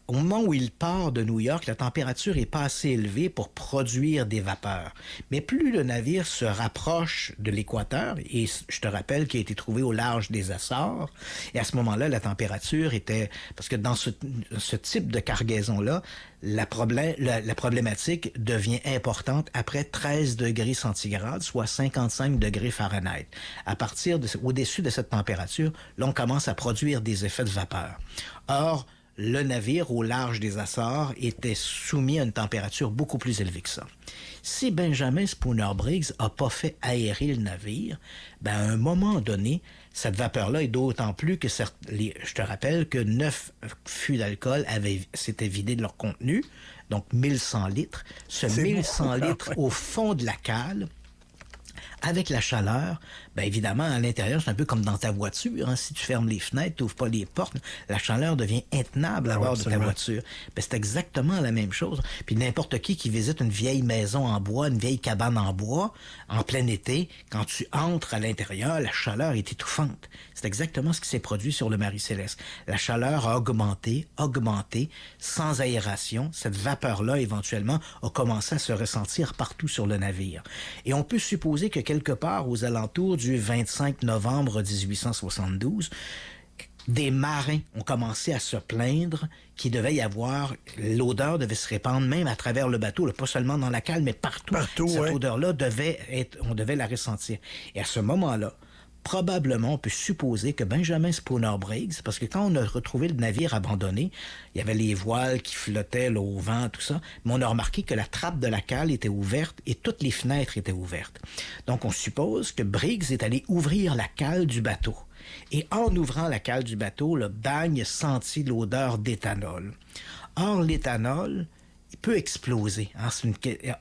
Au moment où il part de New York, la température est pas assez élevée pour produire des vapeurs. Mais plus le navire se rapproche de l'équateur, et je te rappelle qu'il a été trouvé au large des Açores, et à ce moment-là, la température était... Parce que dans ce type de cargaison-là, la problématique devient importante après 13 degrés centigrades, soit 55 degrés Fahrenheit. Au-dessus de cette température, là, on commence à produire des effets de vapeur. Or, le navire au large des Açores était soumis à une température beaucoup plus élevée que ça. Si Benjamin Spooner Briggs n'a pas fait aérer le navire, à un moment donné, cette vapeur-là est d'autant plus que je te rappelle que 9 fûts d'alcool s'étaient vidés de leur contenu, donc 1100 litres. Ce 1100 litres au fond de la cale avec la chaleur, bien évidemment, à l'intérieur, c'est un peu comme dans ta voiture. Hein. Si tu fermes les fenêtres, tu n'ouvres pas les portes, la chaleur devient intenable à bord de ta voiture. Bien, c'est exactement la même chose. Puis n'importe qui visite une vieille maison en bois, une vieille cabane en bois, en plein été, quand tu entres à l'intérieur, la chaleur est étouffante. C'est exactement ce qui s'est produit sur le Marie-Céleste. La chaleur a augmenté, sans aération. Cette vapeur-là, éventuellement, a commencé à se ressentir partout sur le navire. Et on peut supposer que quelque part aux alentours du 25 novembre 1872, des marins ont commencé à se plaindre qu'il devait y avoir, l'odeur devait se répandre même à travers le bateau, là, pas seulement dans la cale, mais partout. Cette odeur-là on devait la ressentir. Et à ce moment-là, probablement, on peut supposer que Benjamin Spooner Briggs, parce que quand on a retrouvé le navire abandonné, il y avait les voiles qui flottaient là, au vent, tout ça, mais on a remarqué que la trappe de la cale était ouverte et toutes les fenêtres étaient ouvertes. Donc, on suppose que Briggs est allé ouvrir la cale du bateau. Et en ouvrant la cale du bateau, le bagne sentit l'odeur d'éthanol. Or, l'éthanol, il peut exploser. Hein,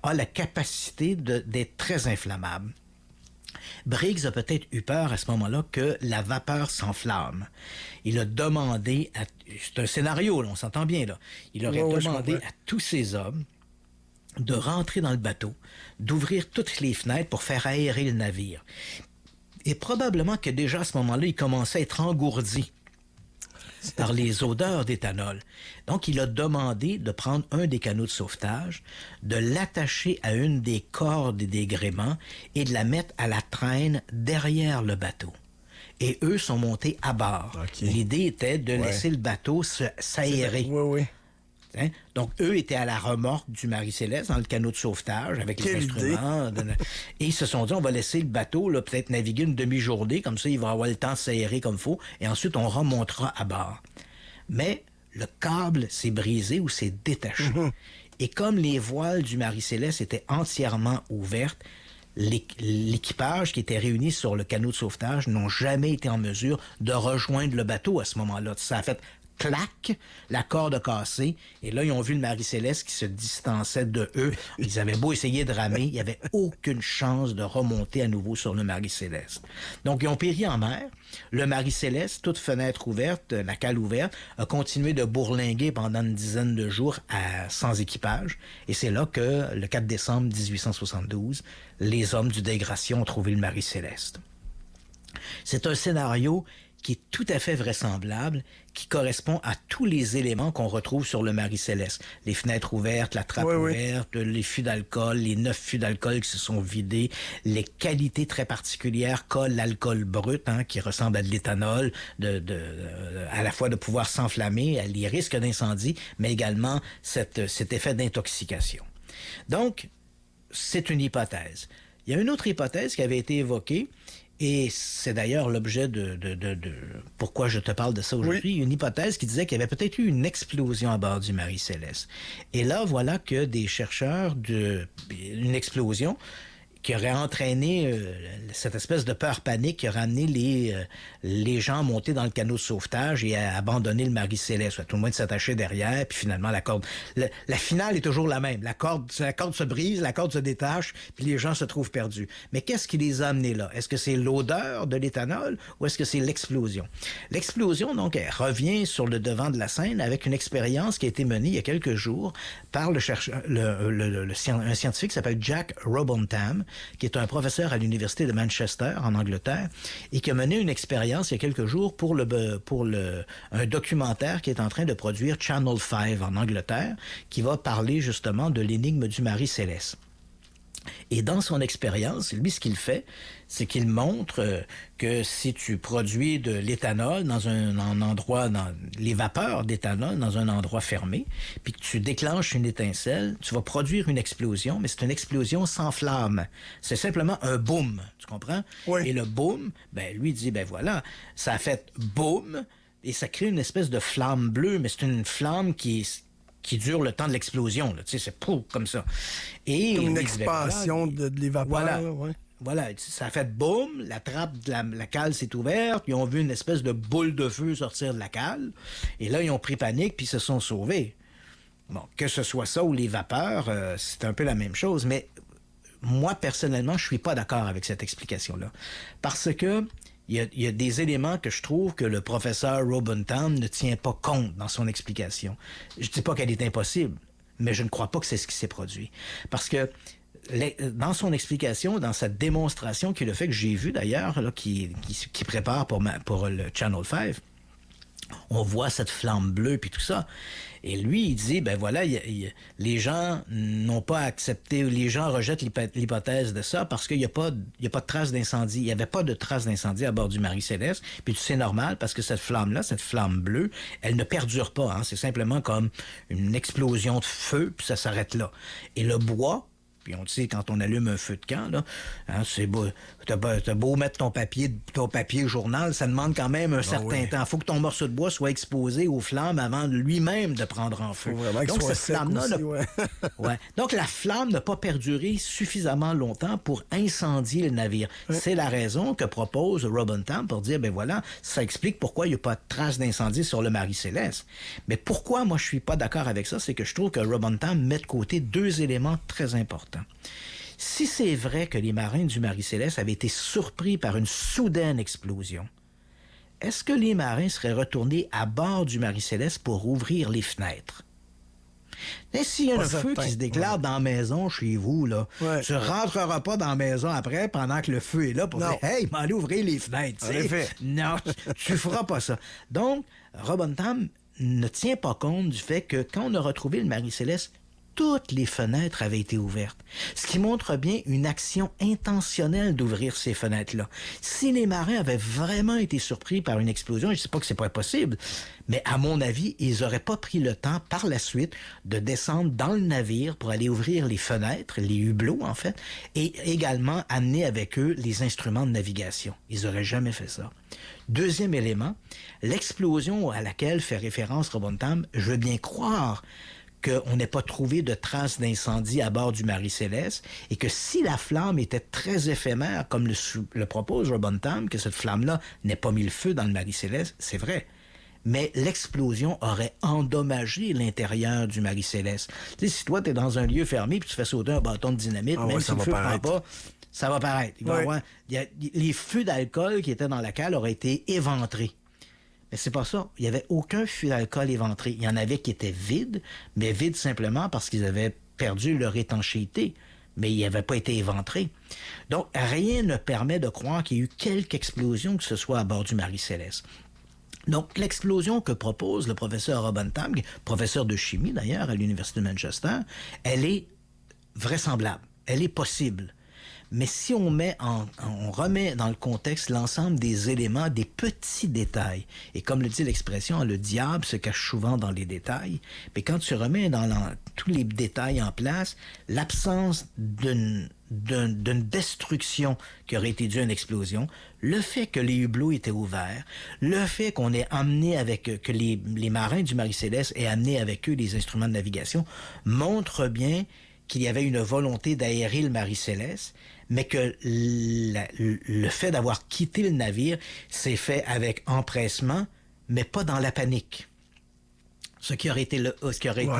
a la capacité d'être très inflammable. Briggs a peut-être eu peur à ce moment-là que la vapeur s'enflamme. Il a demandé, c'est un scénario, là, on s'entend bien, là. Il aurait demandé à tous ces hommes de rentrer dans le bateau, d'ouvrir toutes les fenêtres pour faire aérer le navire. Et probablement que déjà à ce moment-là, il commençait à être engourdi par les odeurs d'éthanol. Donc, il a demandé de prendre un des canots de sauvetage, de l'attacher à une des cordes et des gréements et de la mettre à la traîne derrière le bateau. Et eux sont montés à bord. Okay. L'idée était de laisser le bateau s'aérer. Hein? Donc, eux étaient à la remorque du Marie-Céleste dans le canot de sauvetage avec les instruments. Et ils se sont dit, on va laisser le bateau là, peut-être naviguer une demi-journée, comme ça, il va avoir le temps de s'aérer comme il faut, et ensuite, on remontera à bord. Mais le câble s'est brisé ou s'est détaché. Et comme les voiles du Marie-Céleste étaient entièrement ouvertes, l'équipage qui était réuni sur le canot de sauvetage n'ont jamais été en mesure de rejoindre le bateau à ce moment-là. Ça a fait clac, la corde a cassé, et là, ils ont vu le Marie-Céleste qui se distançait de eux. Ils avaient beau essayer de ramer, il n'y avait aucune chance de remonter à nouveau sur le Marie-Céleste. Donc, ils ont péri en mer. Le Marie-Céleste, toute fenêtre ouverte, la cale ouverte, a continué de bourlinguer pendant une dizaine de jours sans équipage. Et c'est là que, le 4 décembre 1872, les hommes du Dégration ont trouvé le Marie-Céleste. C'est un scénario qui est tout à fait vraisemblable, qui correspond à tous les éléments qu'on retrouve sur le Marie-Céleste. Les fenêtres ouvertes, la trappe ouverte, les fûts d'alcool, les 9 fûts d'alcool qui se sont vidés, les qualités très particulières qu'a l'alcool brut, hein, qui ressemble à de l'éthanol, à la fois de pouvoir s'enflammer, les risques d'incendie, mais également cet effet d'intoxication. Donc, c'est une hypothèse. Il y a une autre hypothèse qui avait été évoquée, et c'est d'ailleurs l'objet de pourquoi je te parle de ça aujourd'hui, une hypothèse qui disait qu'il y avait peut-être eu une explosion à bord du Marie-Céleste. Et là, voilà que des chercheurs une explosion qui aurait entraîné cette espèce de peur panique qui aurait amené les gens à monter dans le canot de sauvetage et à abandonner le Marie-Céleste. Tout le monde s'attachait derrière, puis finalement, la corde... La finale est toujours la même. La corde se brise, la corde se détache, puis les gens se trouvent perdus. Mais qu'est-ce qui les a amenés là? Est-ce que c'est l'odeur de l'éthanol ou est-ce que c'est l'explosion? L'explosion, donc, elle revient sur le devant de la scène avec une expérience qui a été menée il y a quelques jours par un scientifique qui s'appelle Jack Robontam, qui est un professeur à l'Université de Manchester, en Angleterre, et qui a mené une expérience il y a quelques jours pour un documentaire qui est en train de produire Channel 5 en Angleterre, qui va parler justement de l'énigme du Marie-Céleste. Et dans son expérience, lui, ce qu'il fait, c'est qu'il montre que si tu produis de l'éthanol dans les vapeurs d'éthanol dans un endroit fermé, puis que tu déclenches une étincelle, tu vas produire une explosion, mais c'est une explosion sans flamme. C'est simplement un boom, tu comprends? Oui. Et le boom, lui dit, voilà, ça a fait boom, et ça crée une espèce de flamme bleue, mais c'est une flamme qui dure le temps de l'explosion. Là. Tu sais, c'est pouf, comme ça. Et comme une expansion de les vapeurs. Voilà, ça a fait boum, la trappe de la cale s'est ouverte, ils ont vu une espèce de boule de feu sortir de la cale, et là, ils ont pris panique, puis ils se sont sauvés. Bon, que ce soit ça ou les vapeurs, c'est un peu la même chose, mais moi, personnellement, je suis pas d'accord avec cette explication-là. Parce que il y a des éléments que je trouve que le professeur Robentham ne tient pas compte dans son explication. Je dis pas qu'elle est impossible, mais je ne crois pas que c'est ce qui s'est produit. Parce que dans son explication, dans sa démonstration, qui est le fait que j'ai vu d'ailleurs, là, qui prépare pour le Channel 5, on voit cette flamme bleue puis tout ça. Et lui, il dit, ben voilà, les gens n'ont pas accepté, les gens rejettent l'hypothèse de ça parce qu'il n'y a pas de trace d'incendie. Il n'y avait pas de trace d'incendie à bord du Marie-Céleste. Puis c'est normal parce que cette flamme-là, cette flamme bleue, elle ne perdure pas. Hein. C'est simplement comme une explosion de feu, puis ça s'arrête là. Et le bois, puis on le sait, quand on allume un feu de camp, là, hein, c'est beau, t'as beau mettre ton papier journal, ça demande quand même un certain temps. Il faut que ton morceau de bois soit exposé aux flammes avant lui-même de prendre en feu. Donc, cette flamme-là, ouais. Donc, la flamme n'a pas perduré suffisamment longtemps pour incendier le navire. Ouais. C'est la raison que propose Robentham pour dire, ben voilà, ça explique pourquoi il n'y a pas de trace d'incendie sur le Marie-Céleste. Mais pourquoi moi je suis pas d'accord avec ça, c'est que je trouve que Robentham met de côté deux éléments très importants. Si c'est vrai que les marins du Marie-Céleste avaient été surpris par une soudaine explosion, est-ce que les marins seraient retournés à bord du Marie-Céleste pour ouvrir les fenêtres? Mais s'il y a un feu qui se déclare dans la maison chez vous, là, tu ne rentreras pas dans la maison après pendant que le feu est là pour dire « Hey, m'allez ouvrir les fenêtres. » Non, tu ne feras pas ça. Donc, Robentham ne tient pas compte du fait que quand on a retrouvé le Marie-Céleste, toutes les fenêtres avaient été ouvertes. Ce qui montre bien une action intentionnelle d'ouvrir ces fenêtres-là. Si les marins avaient vraiment été surpris par une explosion, je ne sais pas que c'est pas possible, mais à mon avis, ils n'auraient pas pris le temps par la suite de descendre dans le navire pour aller ouvrir les fenêtres, les hublots en fait, et également amener avec eux les instruments de navigation. Ils n'auraient jamais fait ça. Deuxième élément, l'explosion à laquelle fait référence Robentham, je veux bien croire qu'on n'ait pas trouvé de traces d'incendie à bord du Marie-Céleste et que si la flamme était très éphémère, comme le propose Robentham, que cette flamme-là n'ait pas mis le feu dans le Marie-Céleste, c'est vrai. Mais l'explosion aurait endommagé l'intérieur du Marie-Céleste. Tu sais, si toi, tu es dans un lieu fermé puis tu fais sauter un bâton de dynamite, même si le feu ne prend pas, ça va paraître. Les feux d'alcool qui étaient dans la cale auraient été éventrés. Mais c'est pas ça. Il n'y avait aucun fût d'alcool éventré. Il y en avait qui étaient vides, mais vides simplement parce qu'ils avaient perdu leur étanchéité. Mais ils n'avaient pas été éventrés. Donc, rien ne permet de croire qu'il y a eu quelque explosion que ce soit à bord du Marie-Céleste. Donc, l'explosion que propose le professeur Robentham, professeur de chimie d'ailleurs à l'Université de Manchester, elle est vraisemblable. Elle est possible. Mais si on remet dans le contexte l'ensemble des éléments, des petits détails, et comme le dit l'expression, le diable se cache souvent dans les détails, mais quand tu remets tous les détails en place, l'absence d'une destruction qui aurait été due à une explosion, le fait que les hublots étaient ouverts, le fait qu'on ait amené que les marins du Marie-Céleste aient amené avec eux les instruments de navigation, montre bien qu'il y avait une volonté d'aérer le Marie-Céleste, mais que le fait d'avoir quitté le navire s'est fait avec empressement, mais pas dans la panique. Ce qui aurait été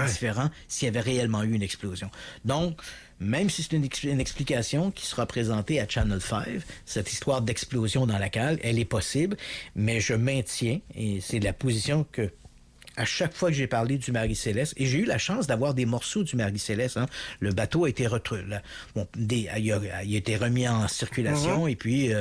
différent s'il y avait réellement eu une explosion. Donc, même si c'est une explication qui sera présentée à Channel 5, cette histoire d'explosion dans la cale, elle est possible, mais je maintiens, et c'est la position que à chaque fois que j'ai parlé du Marie-Céleste, et j'ai eu la chance d'avoir des morceaux du Marie-Céleste, hein. Le bateau a été il a été remis en circulation, et puis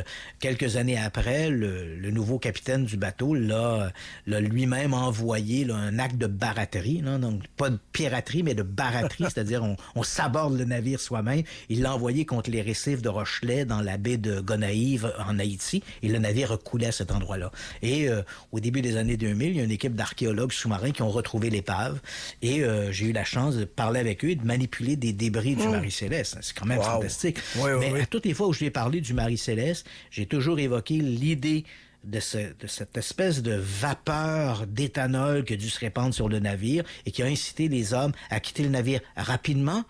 quelques années après, le nouveau capitaine du bateau l'a lui-même envoyé un acte de baraterie, là, donc pas de piraterie, mais de baraterie, c'est-à-dire on saborde le navire soi-même. Il l'a envoyé contre les récifs de Rochelet dans la baie de Gonaïve en Haïti, et le navire a coulé à cet endroit-là. Et au début des années 2000, il y a une équipe d'archéologues sous-marins qui ont retrouvé l'épave, et j'ai eu la chance de parler avec eux et de manipuler des débris du Marie-Céleste. C'est quand même fantastique. Mais à toutes les fois où je lui ai parlé du Marie-Céleste, j'ai toujours évoqué l'idée de cette espèce de vapeur d'éthanol qui a dû se répandre sur le navire et qui a incité les hommes à quitter le navire rapidement,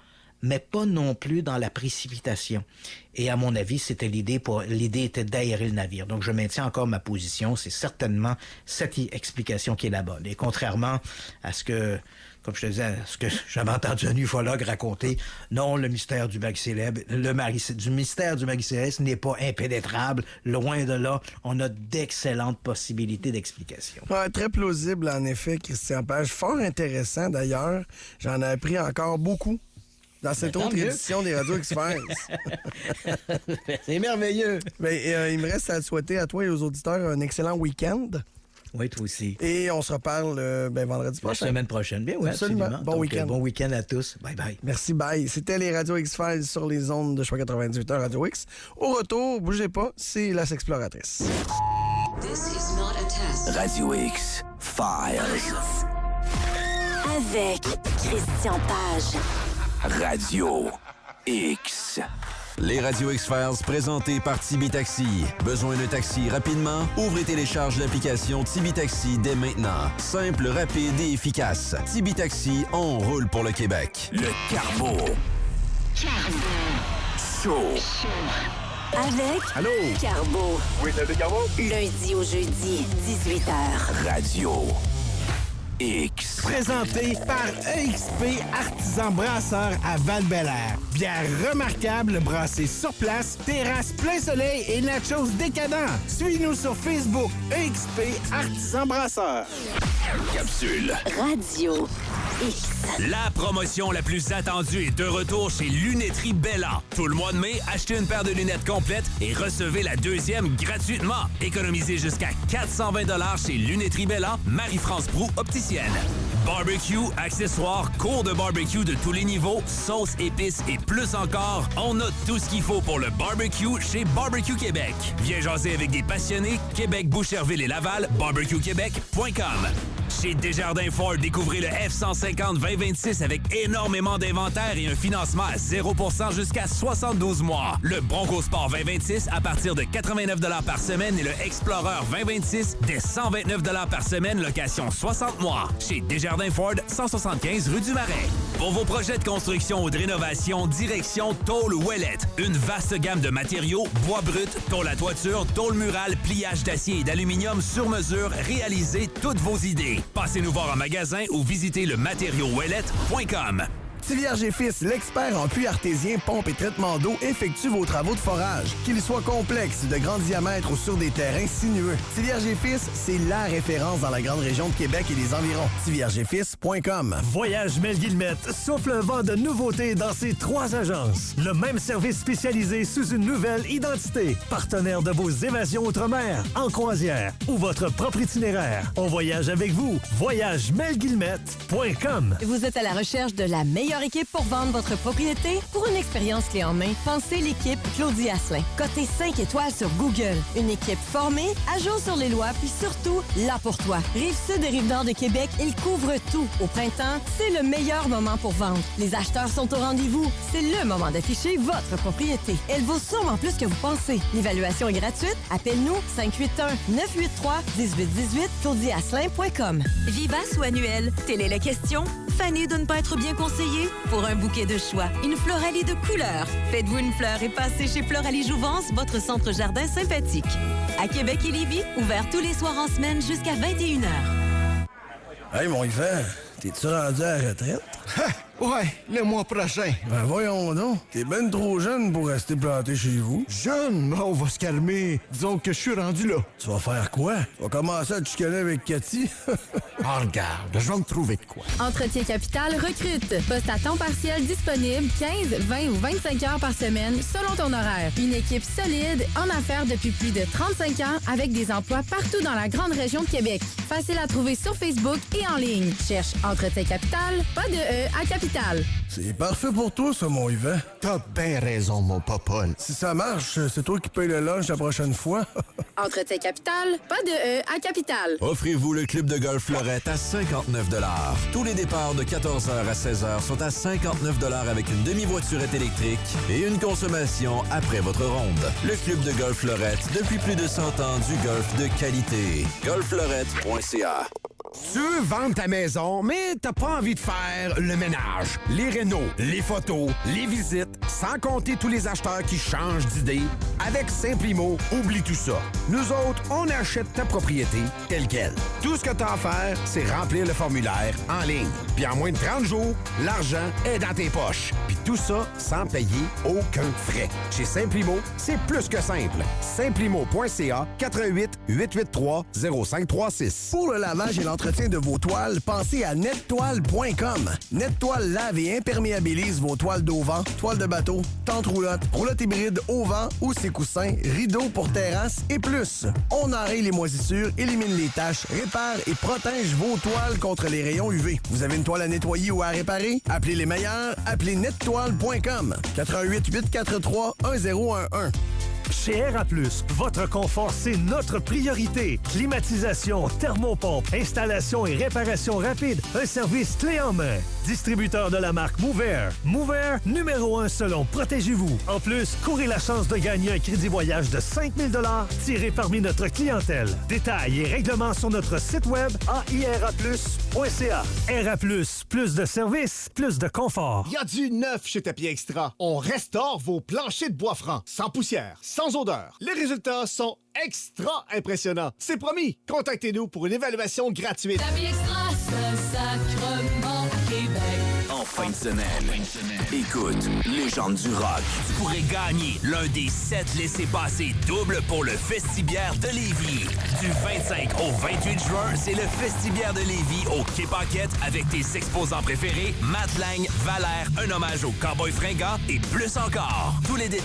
mais pas non plus dans la précipitation. Et à mon avis, l'idée était d'aérer le navire. Donc, je maintiens encore ma position. C'est certainement cette explication qui est la bonne. Et contrairement à ce que, comme je te disais, ce que j'avais entendu un ufologue raconter, non, le mystère du Marie Céleste n'est pas impénétrable. Loin de là, on a d'excellentes possibilités d'explication. Ouais, très plausible, en effet, Christian Page. Fort intéressant, d'ailleurs. J'en ai appris encore beaucoup dans cette autre édition des Radio X-Files. C'est merveilleux. Il me reste à te souhaiter à toi et aux auditeurs un excellent week-end. Oui, toi aussi. Et on se reparle vendredi prochain. La semaine prochaine. Bien, oui, absolument. Bon week-end. Bon week-end à tous. Bye bye. Merci, bye. C'était les Radio X-Files sur les ondes de Choix 98 Radio X. Au retour, bougez pas, c'est La Sexploratrice. Radio X Files. Avec Christian Page. Radio X. Les Radio X-Files présentés par Tibi Taxi. Besoin d'un taxi rapidement? Ouvrez et télécharge l'application Tibi Taxi dès maintenant. Simple, rapide et efficace. Tibi Taxi, on roule pour le Québec. Le Carbo. Show. Avec Allô? Carbo. Oui, c'est Carbo? Lundi au jeudi, 18h. Radio X. Présenté par EXP Artisan Brasseur à Val-Bélair. Bière remarquable brassée sur place, terrasse plein soleil et nachos décadents. Suis-nous sur Facebook, EXP Artisan Brasseur. Capsule. Radio X. La promotion la plus attendue est de retour chez Lunetterie Bella. Tout le mois de mai, achetez une paire de lunettes complètes et recevez la deuxième gratuitement. Économisez jusqu'à 420 $ chez Lunetterie Bella, Marie-France Brou, opticienne. Barbecue, accessoires, cours de barbecue de tous les niveaux, sauces, épices et plus encore, on a tout ce qu'il faut pour le barbecue chez Barbecue Québec. Viens jaser avec des passionnés, Québec, Boucherville et Laval, barbecuequebec.com. Chez Desjardins Ford, découvrez le F-150 2026 avec énormément d'inventaire et un financement à 0% jusqu'à 72 mois. Le Bronco Sport 2026 à partir de 89 $ par semaine et le Explorer 2026 dès 129 $ par semaine, location 60 mois. Chez Desjardins Ford, 175 rue du Marais. Pour vos projets de construction ou de rénovation, direction Tôle Ouellette. Une vaste gamme de matériaux, bois brut, tôle à toiture, tôle murale, pliage d'acier et d'aluminium sur mesure, réalisez toutes vos idées. Passez nous voir en magasin ou visitez le matériauxouellette.com. Tivierge et Fils, l'expert en puits artésien, pompe et traitement d'eau, effectue vos travaux de forage. Qu'ils soient complexes, de grand diamètre ou sur des terrains sinueux. Tivierge et Fils, c'est la référence dans la grande région de Québec et les environs. Tiviergefils.com. Voyage Mel Guillemette souffle un vent de nouveautés dans ses 3 agences. Le même service spécialisé sous une nouvelle identité. Partenaire de vos évasions outre-mer, en croisière ou votre propre itinéraire. On voyage avec vous. VoyageMelGuillemette.com. Vous êtes à la recherche de la meilleure équipe pour vendre votre propriété? Pour une expérience clé en main, pensez l'équipe Claudie Asselin. Cotée 5 étoiles sur Google. Une équipe formée, à jour sur les lois, puis surtout, là pour toi. Rive-Sud et Rive-Nord de Québec, ils couvrent tout. Au printemps, c'est le meilleur moment pour vendre. Les acheteurs sont au rendez-vous. C'est le moment d'afficher votre propriété. Elle vaut sûrement plus que vous pensez. L'évaluation est gratuite. Appelle-nous 581-983-1818, claudieasselin.com. Vivace ou annuel? Telle est la question. Fanny de ne pas être bien conseillée? Pour un bouquet de choix, une Floralie de couleurs. Faites-vous une fleur et passez chez Floralie Jouvence, votre centre jardin sympathique. À Québec et Lévis, ouvert tous les soirs en semaine jusqu'à 21h. Hey, mon Yvan, t'es-tu rendu à la retraite? Ouais, le mois prochain. Ben voyons donc, t'es ben trop jeune pour rester planté chez vous. Jeune? On va se calmer. Disons que je suis rendu là. Tu vas faire quoi? Tu vas commencer à te chicaner avec Cathy? Regarde, je vais me trouver de quoi. Entretien Capital recrute. Poste à temps partiel disponible 15, 20 ou 25 heures par semaine selon ton horaire. Une équipe solide en affaires depuis plus de 35 ans avec des emplois partout dans la grande région de Québec. Facile à trouver sur Facebook et en ligne. Cherche Entretien Capital, pas de E à Capital. C'est parfait pour toi, ça, mon Yvan. T'as bien raison, mon popole. Si ça marche, c'est toi qui paye le lunch la prochaine fois. Entretien Capital, pas de E à Capital. Offrez-vous le club de golf Fleurette à 59 $. Tous les départs de 14h à 16h sont à 59 $ avec une demi-voiturette électrique et une consommation après votre ronde. Le club de golf Fleurette, depuis plus de 100 ans, du golf de qualité. golffleurette.ca. Tu veux vendre ta maison, mais t'as pas envie de faire le ménage, les rénos, les photos, les visites, sans compter tous les acheteurs qui changent d'idée. Avec Simplimo, oublie tout ça. Nous autres, on achète ta propriété telle quelle. Tout ce que t'as à faire, c'est remplir le formulaire en ligne. Puis en moins de 30 jours, l'argent est dans tes poches. Puis tout ça sans payer aucun frais. Chez Simplimo, c'est plus que simple. Simplimo.ca 88 883 0536. Pour le lavage et l'entretien de vos toiles, pensez à nettoile.com. Nettoile lave et imperméabilise vos toiles d'auvent, toiles de bateau, tentes roulottes, roulottes hybrides au vent ou ses coussins, rideaux pour terrasse et plus. On enraye les moisissures, élimine les taches, répare et protège vos toiles contre les rayons UV. Vous avez une toile à nettoyer ou à réparer? Appelez les meilleurs, appelez nettoile.com. 88 843 1011. Chez RA+, votre confort, c'est notre priorité. Climatisation, thermopompe, installation et réparation rapide. Un service clé en main. Distributeur de la marque Mover. Mover, numéro 1 selon Protégez-vous. En plus, courez la chance de gagner un crédit voyage de 5 000 tiré parmi notre clientèle. Détails et règlements sur notre site web airaplus.ca. RA+, plus de services, plus de confort. Il y a du neuf chez Tapis Extra. On restaure vos planchers de bois franc, sans poussière, sans odeur. Les résultats sont extra impressionnants. C'est promis. Contactez-nous pour une évaluation gratuite. Tapis Extra, Saint-Sacrement, Québec. En fin de semaine, écoute, Légende du rock. Tu pourrais gagner l'un des 7 laissez-passer doubles pour le Festibiaire de Lévis. Du 25 au 28 juin, c'est le Festibiaire de Lévis au Quai Paquette avec tes exposants préférés, Matt Lang, Valère, un hommage au Cowboy Fringant et plus encore. Tous les détails